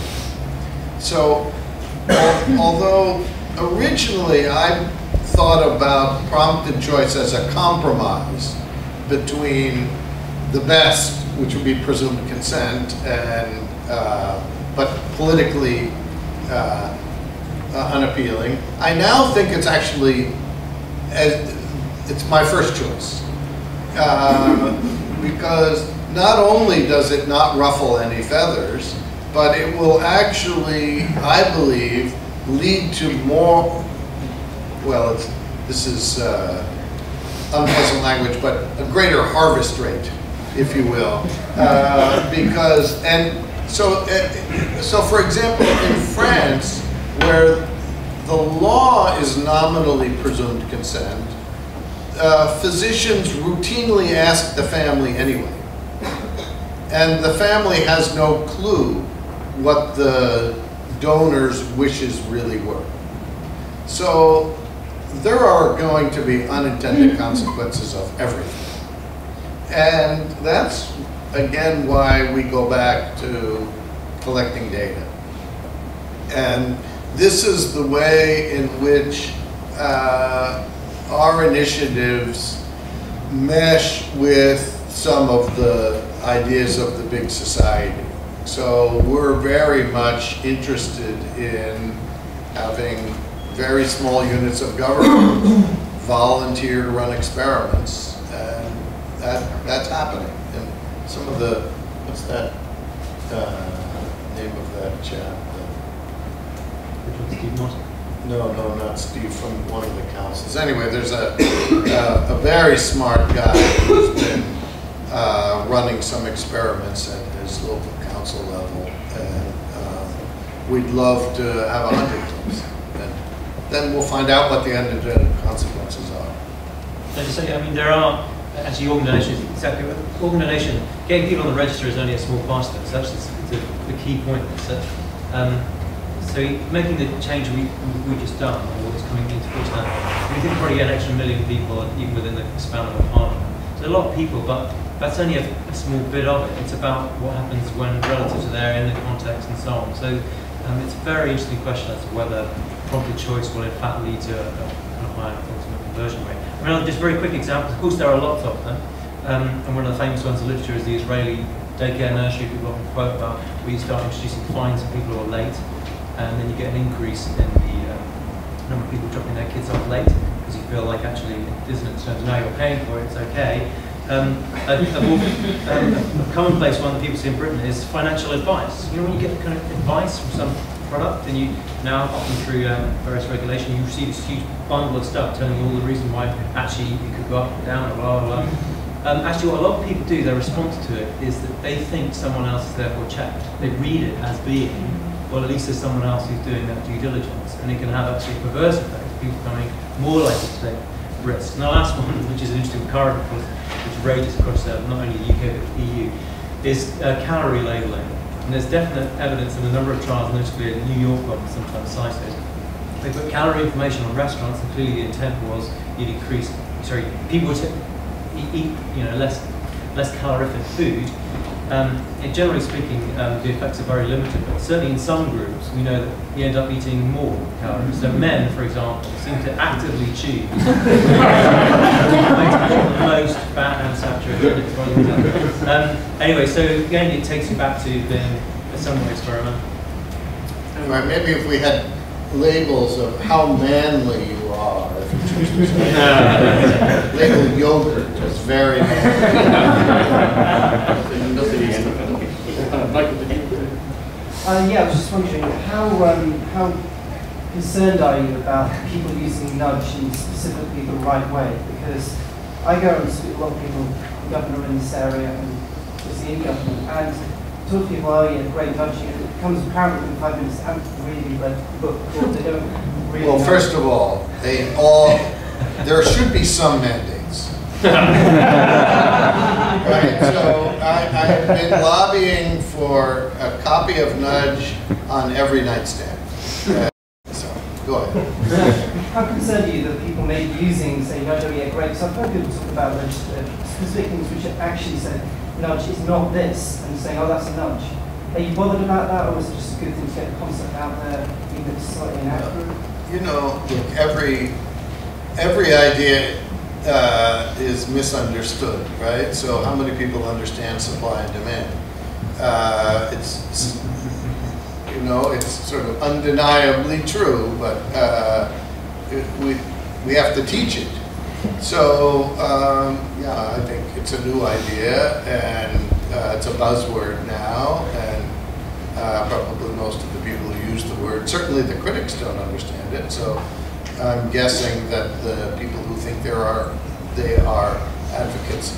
So although originally I thought about prompted choice as a compromise between the best, which would be presumed consent, and but politically unappealing, I now think it's actually it's my first choice. Because not only does it not ruffle any feathers, but it will actually, I believe, lead to more, well, this is unpleasant language, but a greater harvest rate, if you will, because so for example, in France, where the law is nominally presumed consent, physicians routinely ask the family anyway. And the family has no clue what the donor's wishes really were. So there are going to be unintended consequences of everything. And that's, again, why we go back to collecting data. And this is the way in which our initiatives mesh with some of the ideas of the big society. So we're very much interested in having very small units of government volunteer to run experiments, and that's happening. And some of the, what's that name of that chap? No, not Steve, from one of the councils. Anyway, there's a very smart guy who's been running some experiments at his local council level, and we'd love to have 100 of them. And then we'll find out what the unintended consequences are. As you say, I mean, there are actually organisations, exactly, organisation, getting people on the register is only a small part of it, so that's the key point. So making the change we've just done, or what's coming into force now, we think probably get an extra 1 million people even within the span of a parliament. So a lot of people, but that's only a small bit of it. It's about what happens when relatives are there in the context and so on. So it's a very interesting question as to whether prompted choice will in fact lead to a kind of higher ultimate conversion rate. I mean, just very quick examples. Of course, there are lots of them. And one of the famous ones in literature is the Israeli daycare nursery people often quote about, where you start introducing fines to people who are late, and then you get an increase in the number of people dropping their kids off late, because you feel like actually it isn't in terms of now you're paying for it, it's okay. A commonplace one that people see in Britain is financial advice. You know, when you get kind of advice from some product, and you now, often through various regulation, you receive this huge bundle of stuff telling you all the reason why actually you could go up or down or blah, blah, blah. Actually, what a lot of people do, their response to it, is that they think someone else is therefore checked. They read it as being, well, at least there's someone else who's doing that due diligence, and it can have actually a perverse effect, people becoming more likely to take risks. And the last one, which is an interesting current, which rages across not only the UK but the EU, is calorie labelling. And there's definite evidence in a number of trials, notably a New York one, sometimes cited. They put calorie information on restaurants, and clearly the intent was you'd increase, people would eat less calorific food. And generally speaking, the effects are very limited, but certainly in some groups, we know that you end up eating more calories. So men, for example, seem to actively choose the most fat and saturated. Anyway, so again, it takes you back to being a somewhat experiment. Anyway, maybe if we had labels of how manly you are, if you choose to say. Label yogurt is very manly. Yeah, I was just wondering, how concerned are you about people using nudge in specifically the right way? Because I go and speak to a lot of people, the governor in this area and obviously in government, and talk to people, oh yeah, great nudging, and it becomes apparent within 5 minutes they haven't really read the book, or they don't really Well, know. first of all, there should be some mandates. Right, so I've been lobbying for a copy of Nudge on every nightstand. So, go ahead. How concerned are you that people may be using, say, nudge, oh yeah, great, so I've heard people talk about nudge, specific things which actually say, nudge is not this, and saying, oh, that's a nudge. Are you bothered about that, or is it just a good thing to get the concept out there, even if it's slightly inaccurate? You know, look, every idea is misunderstood, right? So how many people understand supply and demand? It's it's sort of undeniably true, but we have to teach it. So yeah, I think it's a new idea, and it's a buzzword now, and probably most of the people who use the word, certainly the critics don't understand it. So I'm guessing that the people who think they are advocates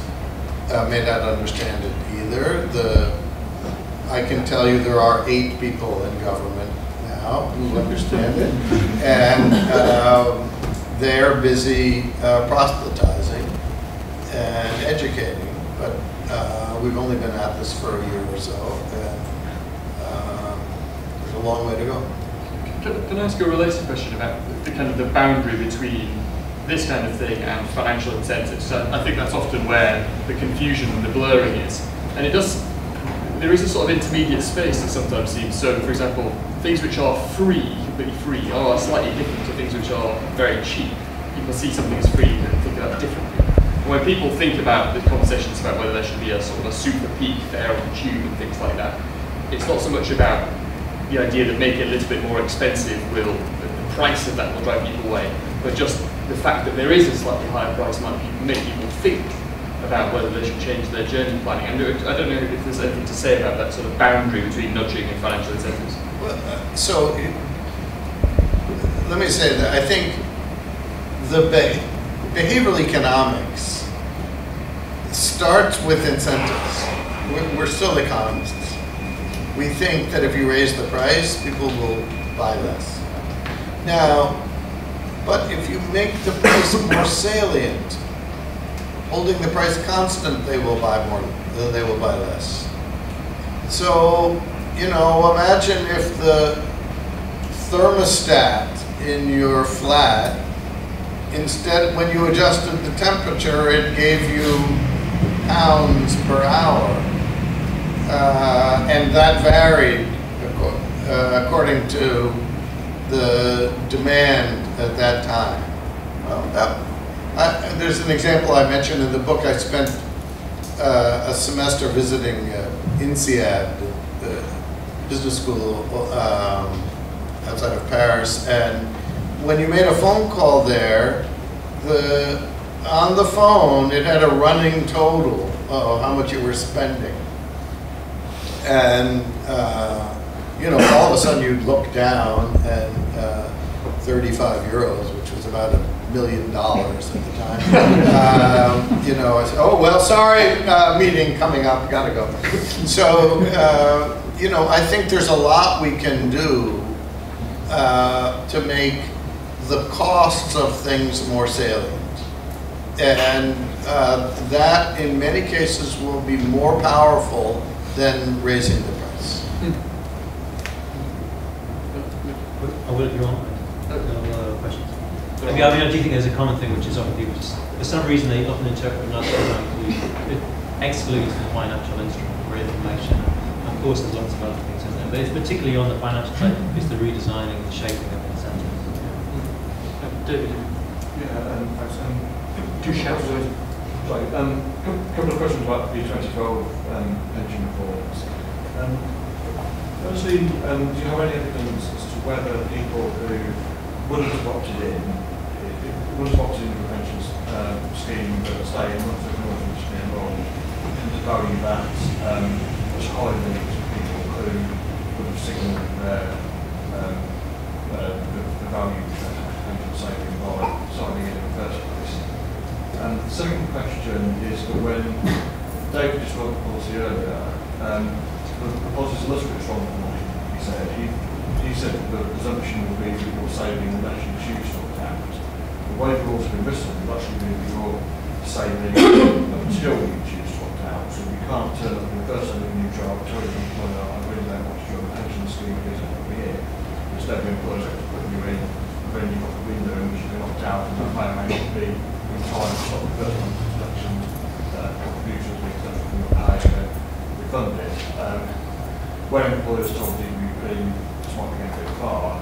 may not understand it either. I can tell you there are 8 people in government now who understand it, and they're busy proselytizing and educating, but we've only been at this for a year or so, and there's a long way to go. Can I ask you a related question about the kind of the boundary between this kind of thing and financial incentives? I think that's often where the confusion and the blurring is, and there is a sort of intermediate space that sometimes seems. So, for example, things which are free, completely free, are slightly different to things which are very cheap. People see something as free and think about it differently. When people think about the conversations about whether there should be a sort of a super peak fare on the tube and things like that, it's not so much about the idea that make it a little bit more expensive the price of that will drive people away, but just the fact that there is a slightly higher price might make people think about whether they should change their journey planning. And I don't know if there's anything to say about that sort of boundary between nudging and financial incentives. Well, so let me say that I think the behavioral economics starts with incentives. We're still economists. We think that if you raise the price, people will buy less. Now, but if you make the price more salient, holding the price constant, they will buy more. They will buy less. So, you know, imagine if the thermostat in your flat, instead, when you adjusted the temperature, it gave you pounds per hour, and that varied according to the demand at that time. Well, there's an example I mentioned in the book. I spent a semester visiting INSEAD, the business school outside of Paris, and when you made a phone call there, on the phone it had a running total of how much you were spending, and you know, all of a sudden you'd look down and 35 euros, which was about $1 million at the time. You know, I said, oh, well, sorry, meeting coming up, gotta go. So, you know, I think there's a lot we can do to make the costs of things more salient. And that, in many cases, will be more powerful than raising the price. I will, if you want. No questions. I mean, I do think there's a common thing, which is often people just, for some reason, they often interpret another program to exclude the financial instrument or information. Of course, there's lots of other things in there, but it's particularly on the financial side, it's the redesigning, the shaping of incentives. David? Yeah, thanks. Do shout. Sorry, couple of questions about the 2012 pension reforms. Firstly, do you have any evidence as to whether people who wouldn't have opted in, wouldn't have opted into a pension scheme but stay in, not to be involved, and to value that as higher than people who would have signalled the value of pension saving by signing in the first place? And the second question is that when David described the policy earlier, the policy is a little bit stronger than what he said. He said that the presumption will be that you're saving and actually choose to opt out. The way the rules have been written will actually mean that you're saving until you choose to opt out. So you can't turn up in the first day of a new job, tell your employer, I really don't want to join a pension scheme, please don't put me in. Instead, the employers have to put you in, then you've got the window in which you can opt out, and that may or may not be in time to stop the first month's deduction contributions being done from your pay and then refunded. When employers told DWP this might be going a bit far,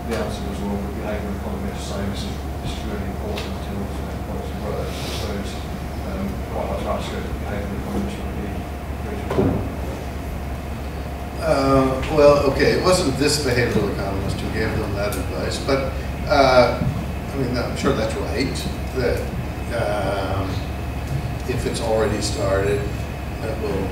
the answer was, well, the behavioural economists say this is really important in order to make policy work. I suppose quite hard to ask a behavioural economist really. Well, okay, it wasn't this behavioral economist who gave them that advice, but I mean, I'm sure that's right, that if it's already started, that will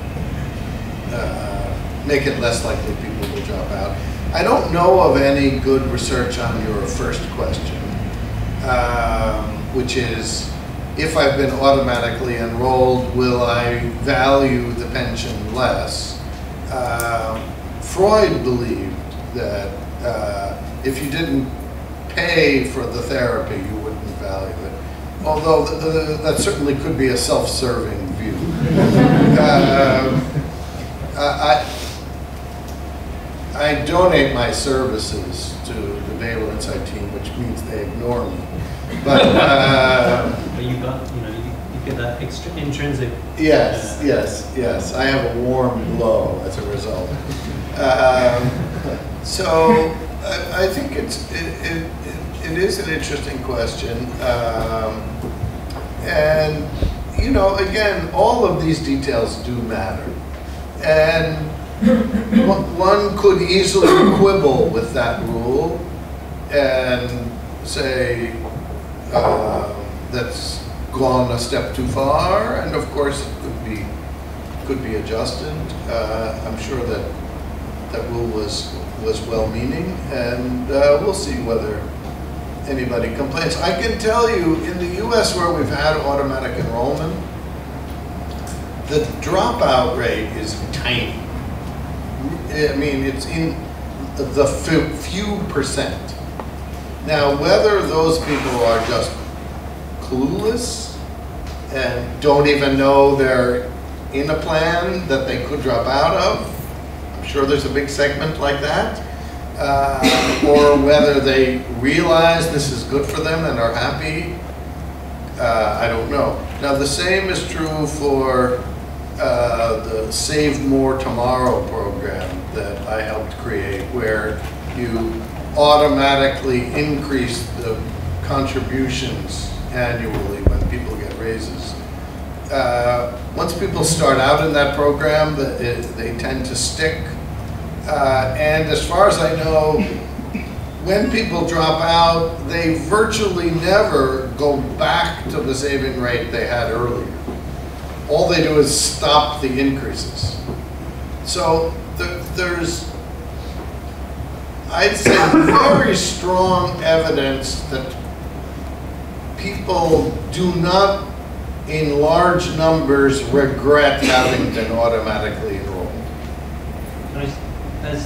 make it less likely people will drop out. I don't know of any good research on your first question. which is, if I've been automatically enrolled, will I value the pension less? Freud believed that if you didn't pay for the therapy, you wouldn't value it. Although that certainly could be a self-serving view. I donate my services to the Behavioral Insight team, which means they ignore me. But you got, you get that extra intrinsic. Yes, yes. I have a warm glow as a result. So I think it is an interesting question, and again, all of these details do matter, and one could easily quibble with that rule and say that's gone a step too far, and of course it could be adjusted. I'm sure that rule was well-meaning, and we'll see whether anybody complains. I can tell you, in the U.S. where we've had automatic enrollment, the dropout rate is tiny. I mean, it's in the few percent. Now, whether those people are just clueless and don't even know they're in a plan that they could drop out of, I'm sure there's a big segment like that, or whether they realize this is good for them and are happy, I don't know. Now, the same is true for the Save More Tomorrow program that I helped create, where you automatically increase the contributions annually when people get raises. Once people start out in that program, they tend to stick. And as far as I know, when people drop out, they virtually never go back to the saving rate they had earlier. All they do is stop the increases. So there's, I'd say, very strong evidence that people do not, in large numbers, regret having been automatically enrolled. There's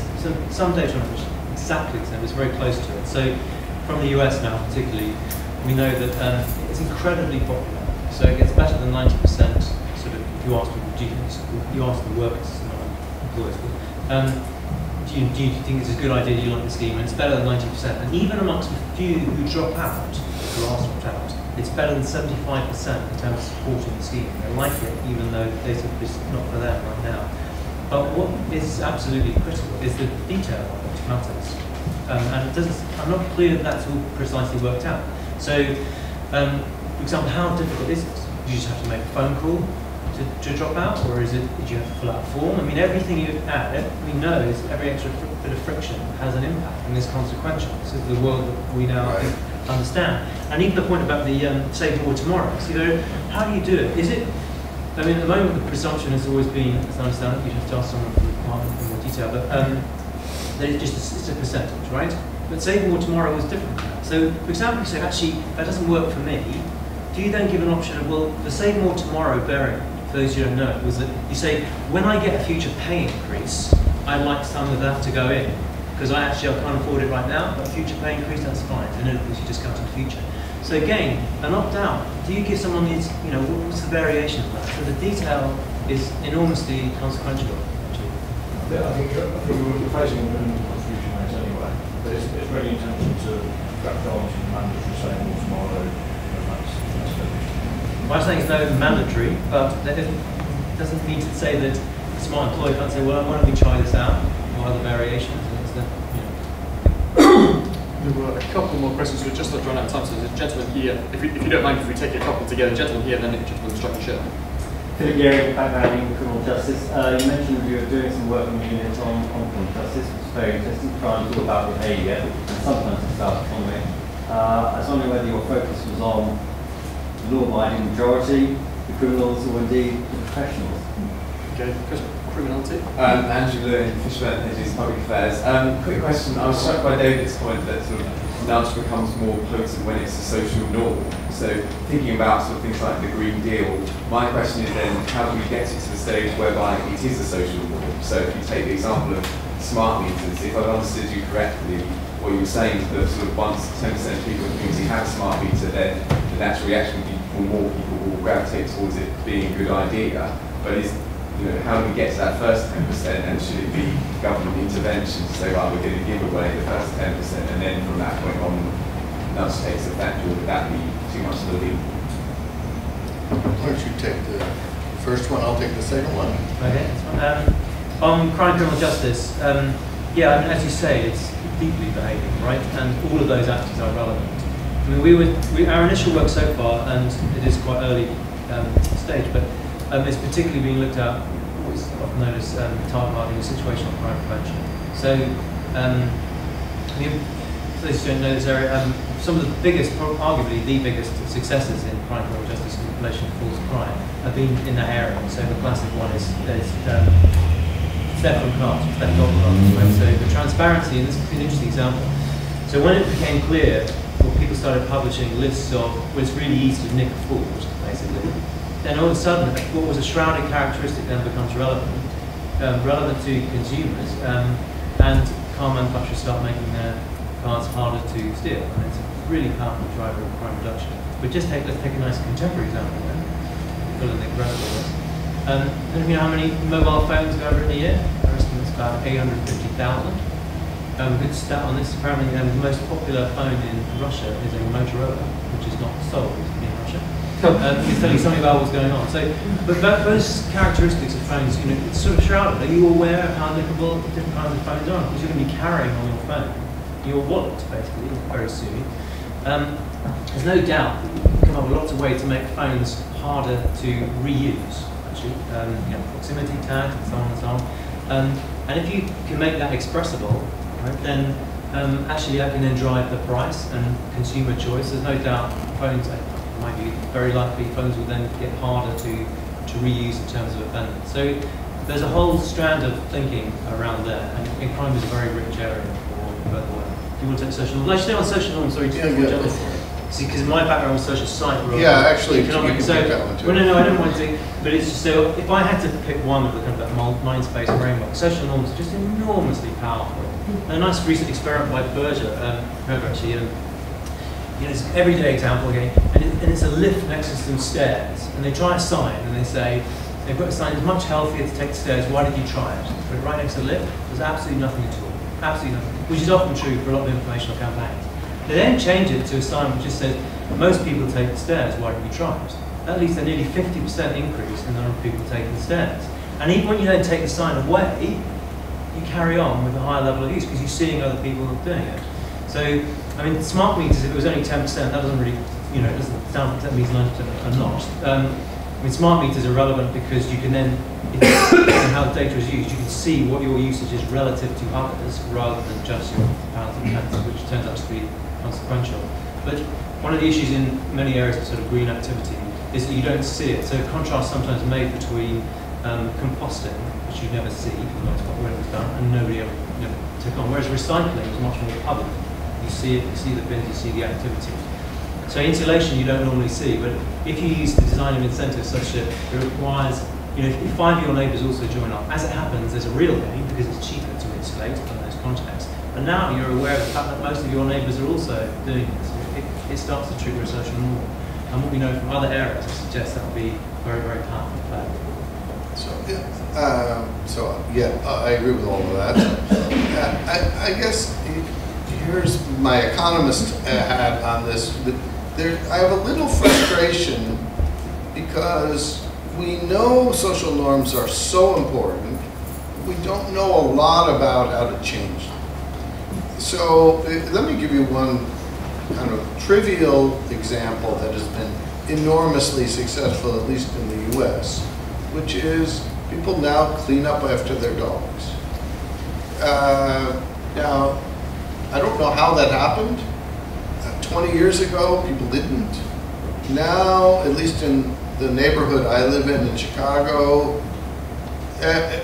some data on which exactly the same, it's very close to it. So from the US now particularly, we know that it's incredibly popular. So it gets better than 90%, sort of, if you ask people, you ask the workers, not employers, do you think it's a good idea, do you like the scheme? And it's better than 90%. And even amongst the few who drop out, who are dropped out, it's better than 75% in terms of supporting the scheme. They like it, even though they said it's not for them right now. But what is absolutely critical is the detail of what matters. And it doesn't, I'm not clear that that's all precisely worked out. So, for example, how difficult is it? Do you just have to make a phone call to drop out, or is it, did you have to fill out a form? I mean, everything you add, we know is every extra bit of friction has an impact and is consequential. This is the world that we now understand. And even the point about the Save More Tomorrow. So, how do you do it? Is it, I mean, at the moment the presumption has always been, as I understand it, you have to ask someone from the department in more detail, but that it's just it's a percentage, right? But Save More Tomorrow was different. So, for example, you say, actually, that doesn't work for me. Do you then give an option of, well, the Save More Tomorrow variant, for those who don't know, was that you say, when I get a future pay increase, I'd like some of that to go in. Because I can't afford it right now, but future pay increase, that's fine. And then you discount in the future. So again, an opt-out, do you give someone these, what's the variation of that? So the detail is enormously consequential. Yeah, I think we're facing minimum contribution rates anyway, but it's really intention to draft on to mandatory Save More Tomorrow. I'm saying it's no mandatory, but that doesn't mean to say that a smart employer can't say, well, why don't we try this out? What are the variations? There were a couple more questions, we're just run out of time, so there's a gentleman here. If you don't mind, if we take a couple together, gentleman here, then a gentleman struck a shirt. Philip Gehry, background in criminal justice. You mentioned you were doing some work in the unit on criminal justice, which is very interesting, trying to talk about behaviour, and sometimes it's about autonomy. I was wondering whether your focus was on the law-abiding majority, the criminals, or indeed the professionals. Okay, criminality. Andrew Lewin, Fishburne, Hedges, Public Affairs. Quick question. I was struck by David's point that sort of nudge becomes more potent when it's a social norm. So thinking about sort of things like the Green Deal, my question is then, how do we get it to the stage whereby it is a social norm? So if you take the example of smart meters, if I've understood you correctly, what you were saying is that sort of once 10% of people in the community have a smart meter, then the natural reaction would be more people will gravitate towards it being a good idea. But how do we get to that first 10%, and should it be government intervention to say, right, we're going to give away the first 10%, and then from that point on, nudge takes effect, or would that be too much of a leap? Why don't you take the first one, I'll take the second one. Okay. On crime criminal justice, yeah, I mean, as you say, it's deeply behaving, right? And all of those actors are relevant. I mean, our initial work so far, and it is quite early stage, but it's particularly being looked at what's often known as target marketing and situational crime prevention. So, for those who don't know this area, some of the biggest, arguably the biggest successes in crime criminal justice in relation to false crime have been in that area. So the classic one is theft from cars, theft of cars. Right? So the transparency, and this is an interesting example. So when it became clear, well, people started publishing lists of, well, it's really easy to nick a Ford, basically. Then all of a sudden, what was a shrouded characteristic then becomes relevant to consumers, and car manufacturers start making their cars harder to steal, and it's a really powerful driver of crime reduction. But let's take a nice contemporary example then. You know how many mobile phones go over in a year? I reckon it's about 850,000. Good stat on this, apparently the most popular phone in Russia is a Motorola, which is not sold in Russia. It's telling you something about what's going on. So, but those characteristics of phones, it's sort of shrouded. Are you aware of how nickable different kinds of phones are? Because you're going to be carrying on your phone, your wallet, basically, very soon. There's no doubt that you can come up with lots of ways to make phones harder to reuse, actually. Proximity tags and so on and so on. And if you can make that expressible, right, then actually that can then drive the price and consumer choice. There's no doubt phones, in my view, very likely phones will then get harder to reuse in terms of offenders. So there's a whole strand of thinking around there, and crime is a very rich area for both work. Do you want to take social norms? Actually, on social norms, sorry, see, because my background was social science. Yeah, actually, economic. So, that one too. Well, no, I don't want to. But it's just so if I had to pick one of the kind of that mind space framework, social norms are just enormously powerful. A nice recent experiment by Berger, whoever actually, it's an everyday example again, and it's a lift next to some stairs, and they try a sign, and they say, they've got a sign, it's much healthier to take the stairs, why did you try it? Put it right next to the lift, there's absolutely nothing at all, absolutely nothing, which is often true for a lot of informational campaigns. They then change it to a sign which just says, most people take the stairs, why did you try it? That leads to a nearly 50% increase in the number of people taking the stairs. And even when you then take the sign away, you carry on with a higher level of use because you're seeing other people doing it. So, I mean, smart meters, if it was only 10%, that doesn't really, it doesn't sound like that means 90% are not. I mean, smart meters are relevant because you can then, in how the data is used, you can see what your usage is relative to others rather than just your pounds and pence, which turns out to be consequential. But one of the issues in many areas of sort of green activity is that you don't see it. So a contrast sometimes made between composting, which you never see for the most part when it's done, and nobody ever took on. Whereas recycling is much more public. You see it, you see the bins, you see the activity. So insulation you don't normally see, but if you use the design of incentives such that it requires, if 5 of your neighbours also join up, as it happens, there's a real gain because it's cheaper to insulate in those contexts. And now you're aware of the fact that most of your neighbours are also doing this. It starts to trigger a social norm. And what we know from other areas suggests that will be very, very powerful. I agree with all of that. I guess here's my economist hat on this. I have a little frustration because we know social norms are so important. We don't know a lot about how to change them. So let me give you one kind of trivial example that has been enormously successful, at least in the US, which is people now clean up after their dogs. Now, I don't know how that happened. 20 years ago, people didn't. Now, at least in the neighborhood I live in Chicago,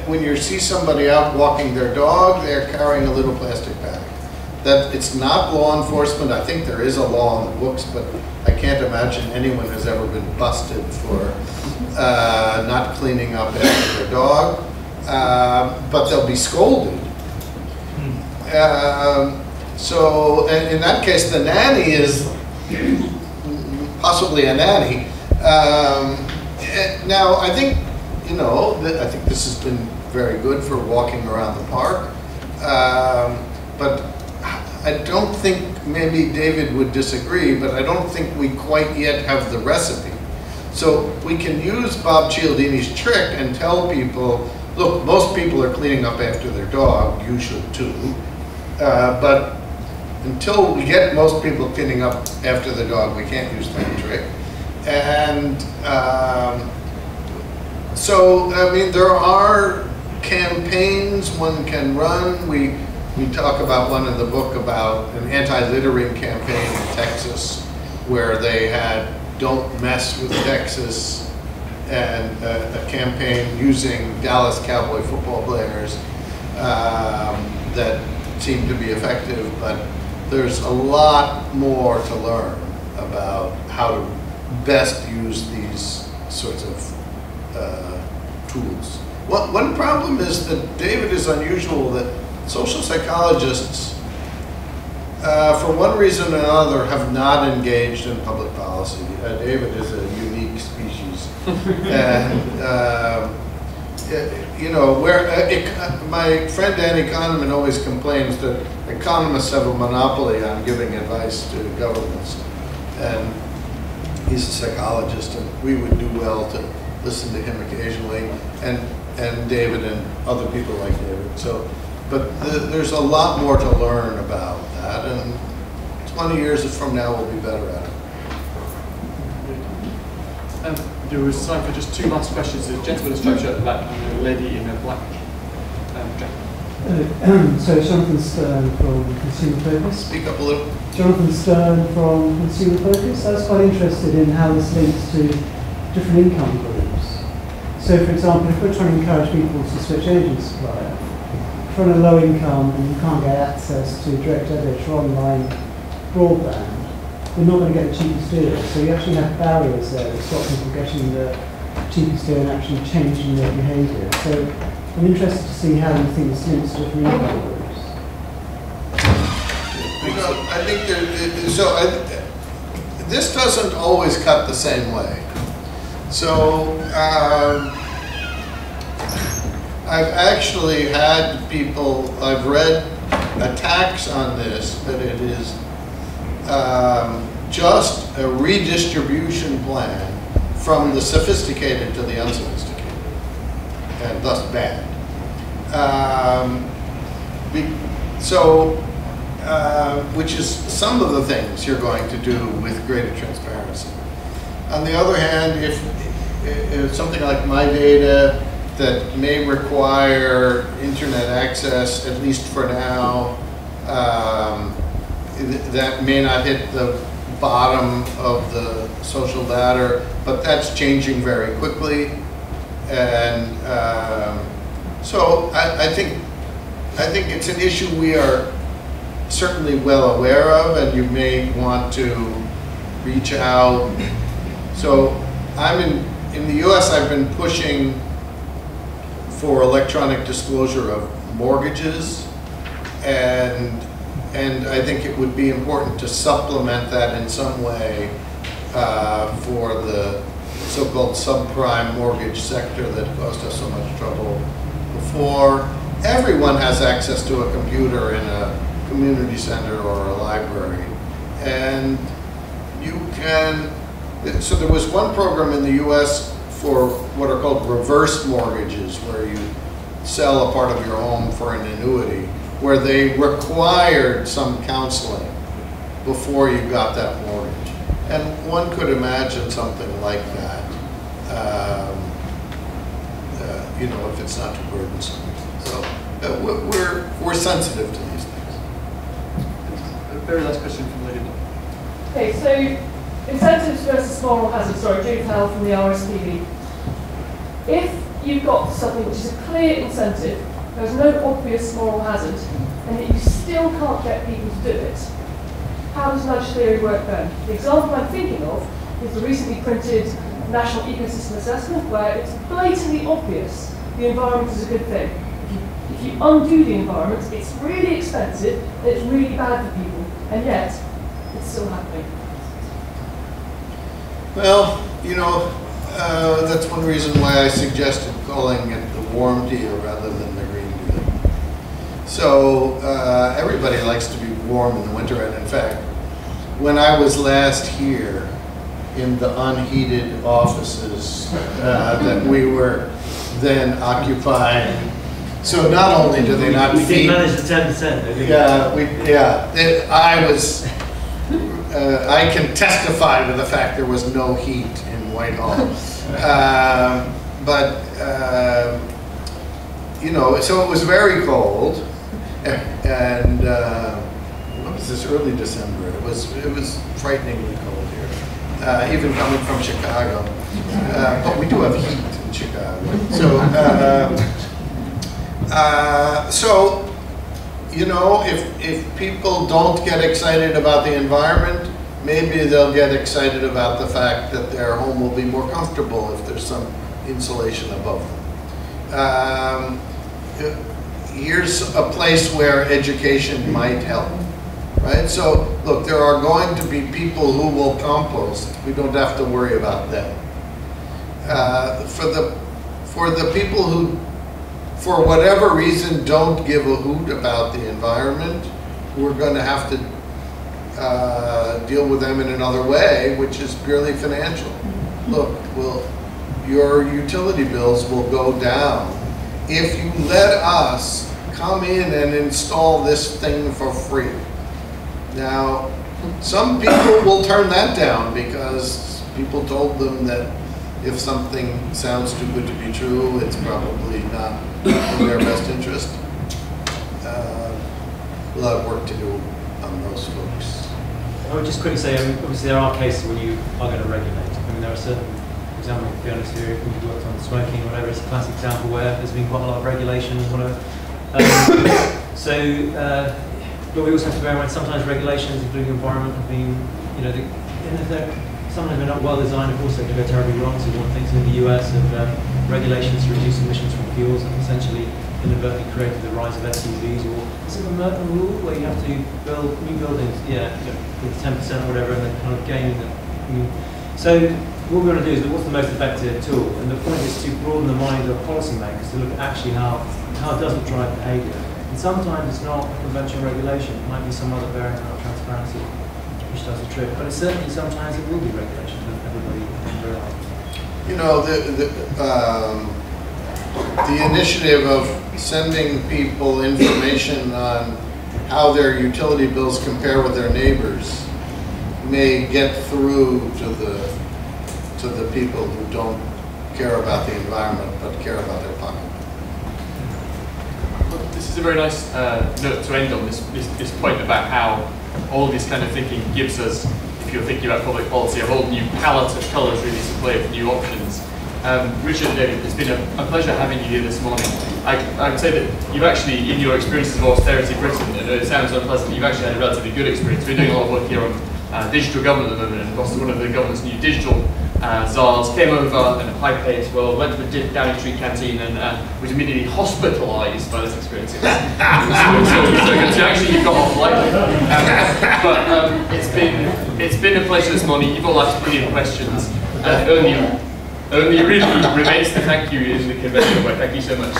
when you see somebody out walking their dog, they're carrying a little plastic bag. that it's not law enforcement. I think there is a law on the books, but I can't imagine anyone has ever been busted for not cleaning up after their dog. But they'll be scolded. So in that case, the nanny is possibly a nanny. Now, I think, you know, I think this has been very good for walking around the park. But I don't think, maybe David would disagree, but I don't think we quite yet have the recipe. So we can use Bob Cialdini's trick and tell people, look, most people are cleaning up after their dog, you should too. But until we get most people cleaning up after the dog, we can't use that trick. And so, I mean, there are campaigns one can run. We talk about one in the book about an anti-littering campaign in Texas where they had Don't Mess with Texas, and a campaign using Dallas Cowboy football players that seemed to be effective, but there's a lot more to learn about how to best use these sorts of tools. One problem is that David is unusual, that social psychologists, for one reason or another, have not engaged in public policy. David is a unique species. And, you know, where my friend Danny Kahneman always complains that economists have a monopoly on giving advice to governments. And he's a psychologist, and we would do well to listen to him occasionally, and David and other people like David. So, but there's a lot more to learn about that, and 20 years from now we'll be better at it. There was time for just two last questions. The gentleman in striped shirt at the back and the lady in a black jacket. So Jonathan Stern from Consumer Focus. Speak up a little. Jonathan Stern from Consumer Focus. I was quite interested in how this links to different income groups. So for example, if we're trying to encourage people to switch energy supplier, if you're on a low income and you can't get access to direct debit or online broadband, you're not going to get the cheapest deal. So you actually have barriers there that stop people getting the cheapest deal and actually changing their behaviour. So I'm interested to see how you think this links to different income groups. You know, I think this doesn't always cut the same way. So I've actually had people, I've read attacks on this, that it is just a redistribution plan from the sophisticated to the unsophisticated, and thus bad. Which is some of the things you're going to do with greater transparency. On the other hand, if something like my data that may require internet access, at least for now, that may not hit the bottom of the social ladder, but that's changing very quickly. And so I think it's an issue we are certainly well aware of, and you may want to reach out. So I'm in the US, I've been pushing for electronic disclosure of mortgages, and I think it would be important to supplement that in some way for the so-called subprime mortgage sector that caused us so much trouble before. Everyone has access to a computer in a community center or a library, and you can, so there was one program in the US for what are called reverse mortgages, where you sell a part of your home for an annuity, where they required some counseling before you got that mortgage. And one could imagine something like that, you know, if it's not too burdensome. So we're sensitive to these things. The very last question from Lady. Okay, so incentives versus moral hazard. Sorry, Judith Howell from the RSPB. If you've got something which is a clear incentive, there's no obvious moral hazard, and yet you still can't get people to do it, how does nudge theory work then? The example I'm thinking of is the recently printed National Ecosystem Assessment, where it's blatantly obvious the environment is a good thing. If you undo the environment, it's really expensive, and it's really bad for people, and yet it's still happening. Well, you know, that's one reason why I suggested calling it the warm deal rather than the green deal. So everybody likes to be warm in the winter, and in fact, when I was last here in the unheated offices that we were then occupying, so not only do they not we feed, did manage the 10%. I can testify to the fact there was no heat in Whitehall. You know, so it was very cold, and what was this, early December? It was frighteningly cold here, even coming from Chicago. But we do have heat in Chicago. So, you know, if people don't get excited about the environment, maybe they'll get excited about the fact that their home will be more comfortable if there's some insulation above them. Here's a place where education might help, right? So, look, there are going to be people who will compost. We don't have to worry about them. For the people who, for whatever reason, don't give a hoot about the environment, we're going to have to deal with them in another way, which is purely financial. Look, your utility bills will go down if you let us come in and install this thing for free. Now, some people will turn that down because people told them that if something sounds too good to be true, it's probably not in their best interest. We'll have work to do on those folks. I would just quickly say, obviously there are cases when you are going to regulate. I mean, there are certain, for example, to be honest here, if we've worked on smoking or whatever, it's a classic example where there's been quite a lot of regulation and whatever. But we also have to bear in mind sometimes regulations, including environment, have been, you know, sometimes they're not well designed. Of course, they can go terribly wrong. So one thing in the US of regulations to reduce emissions from fuels and essentially inadvertently created the rise of SUVs, or is it a Merton rule where you have to build new buildings, with 10% or whatever, and then kind of gaining them. So what we're going to do is look what's the most effective tool, and the point is to broaden the mind of policymakers to look at actually how does it drive behaviour. And sometimes it's not conventional regulation, it might be some other variant of transparency which does the trick, but it's certainly sometimes it will be regulation that everybody can realise. You know, the initiative of sending people information on how their utility bills compare with their neighbors may get through to the people who don't care about the environment but care about their pocket. Well, this is a very nice note to end on, this point about how all this kind of thinking gives us, if you're thinking about public policy, a whole new palette of colours really to play with new options. Richard and David, it's been a pleasure having you here this morning. I would say that you've actually, in your experiences of austerity Britain, and it sounds unpleasant, you've actually had a relatively good experience. We're doing a lot of work here on digital government at the moment, and of course one of the government's new digital czars came over in a high-paced world, went to the Downing Street canteen and was immediately hospitalised by this experience. So actually you've got off lightly. But it's been a pleasure this morning. You've all asked brilliant questions, and only really remains to thank you in the convention. Thank you so much.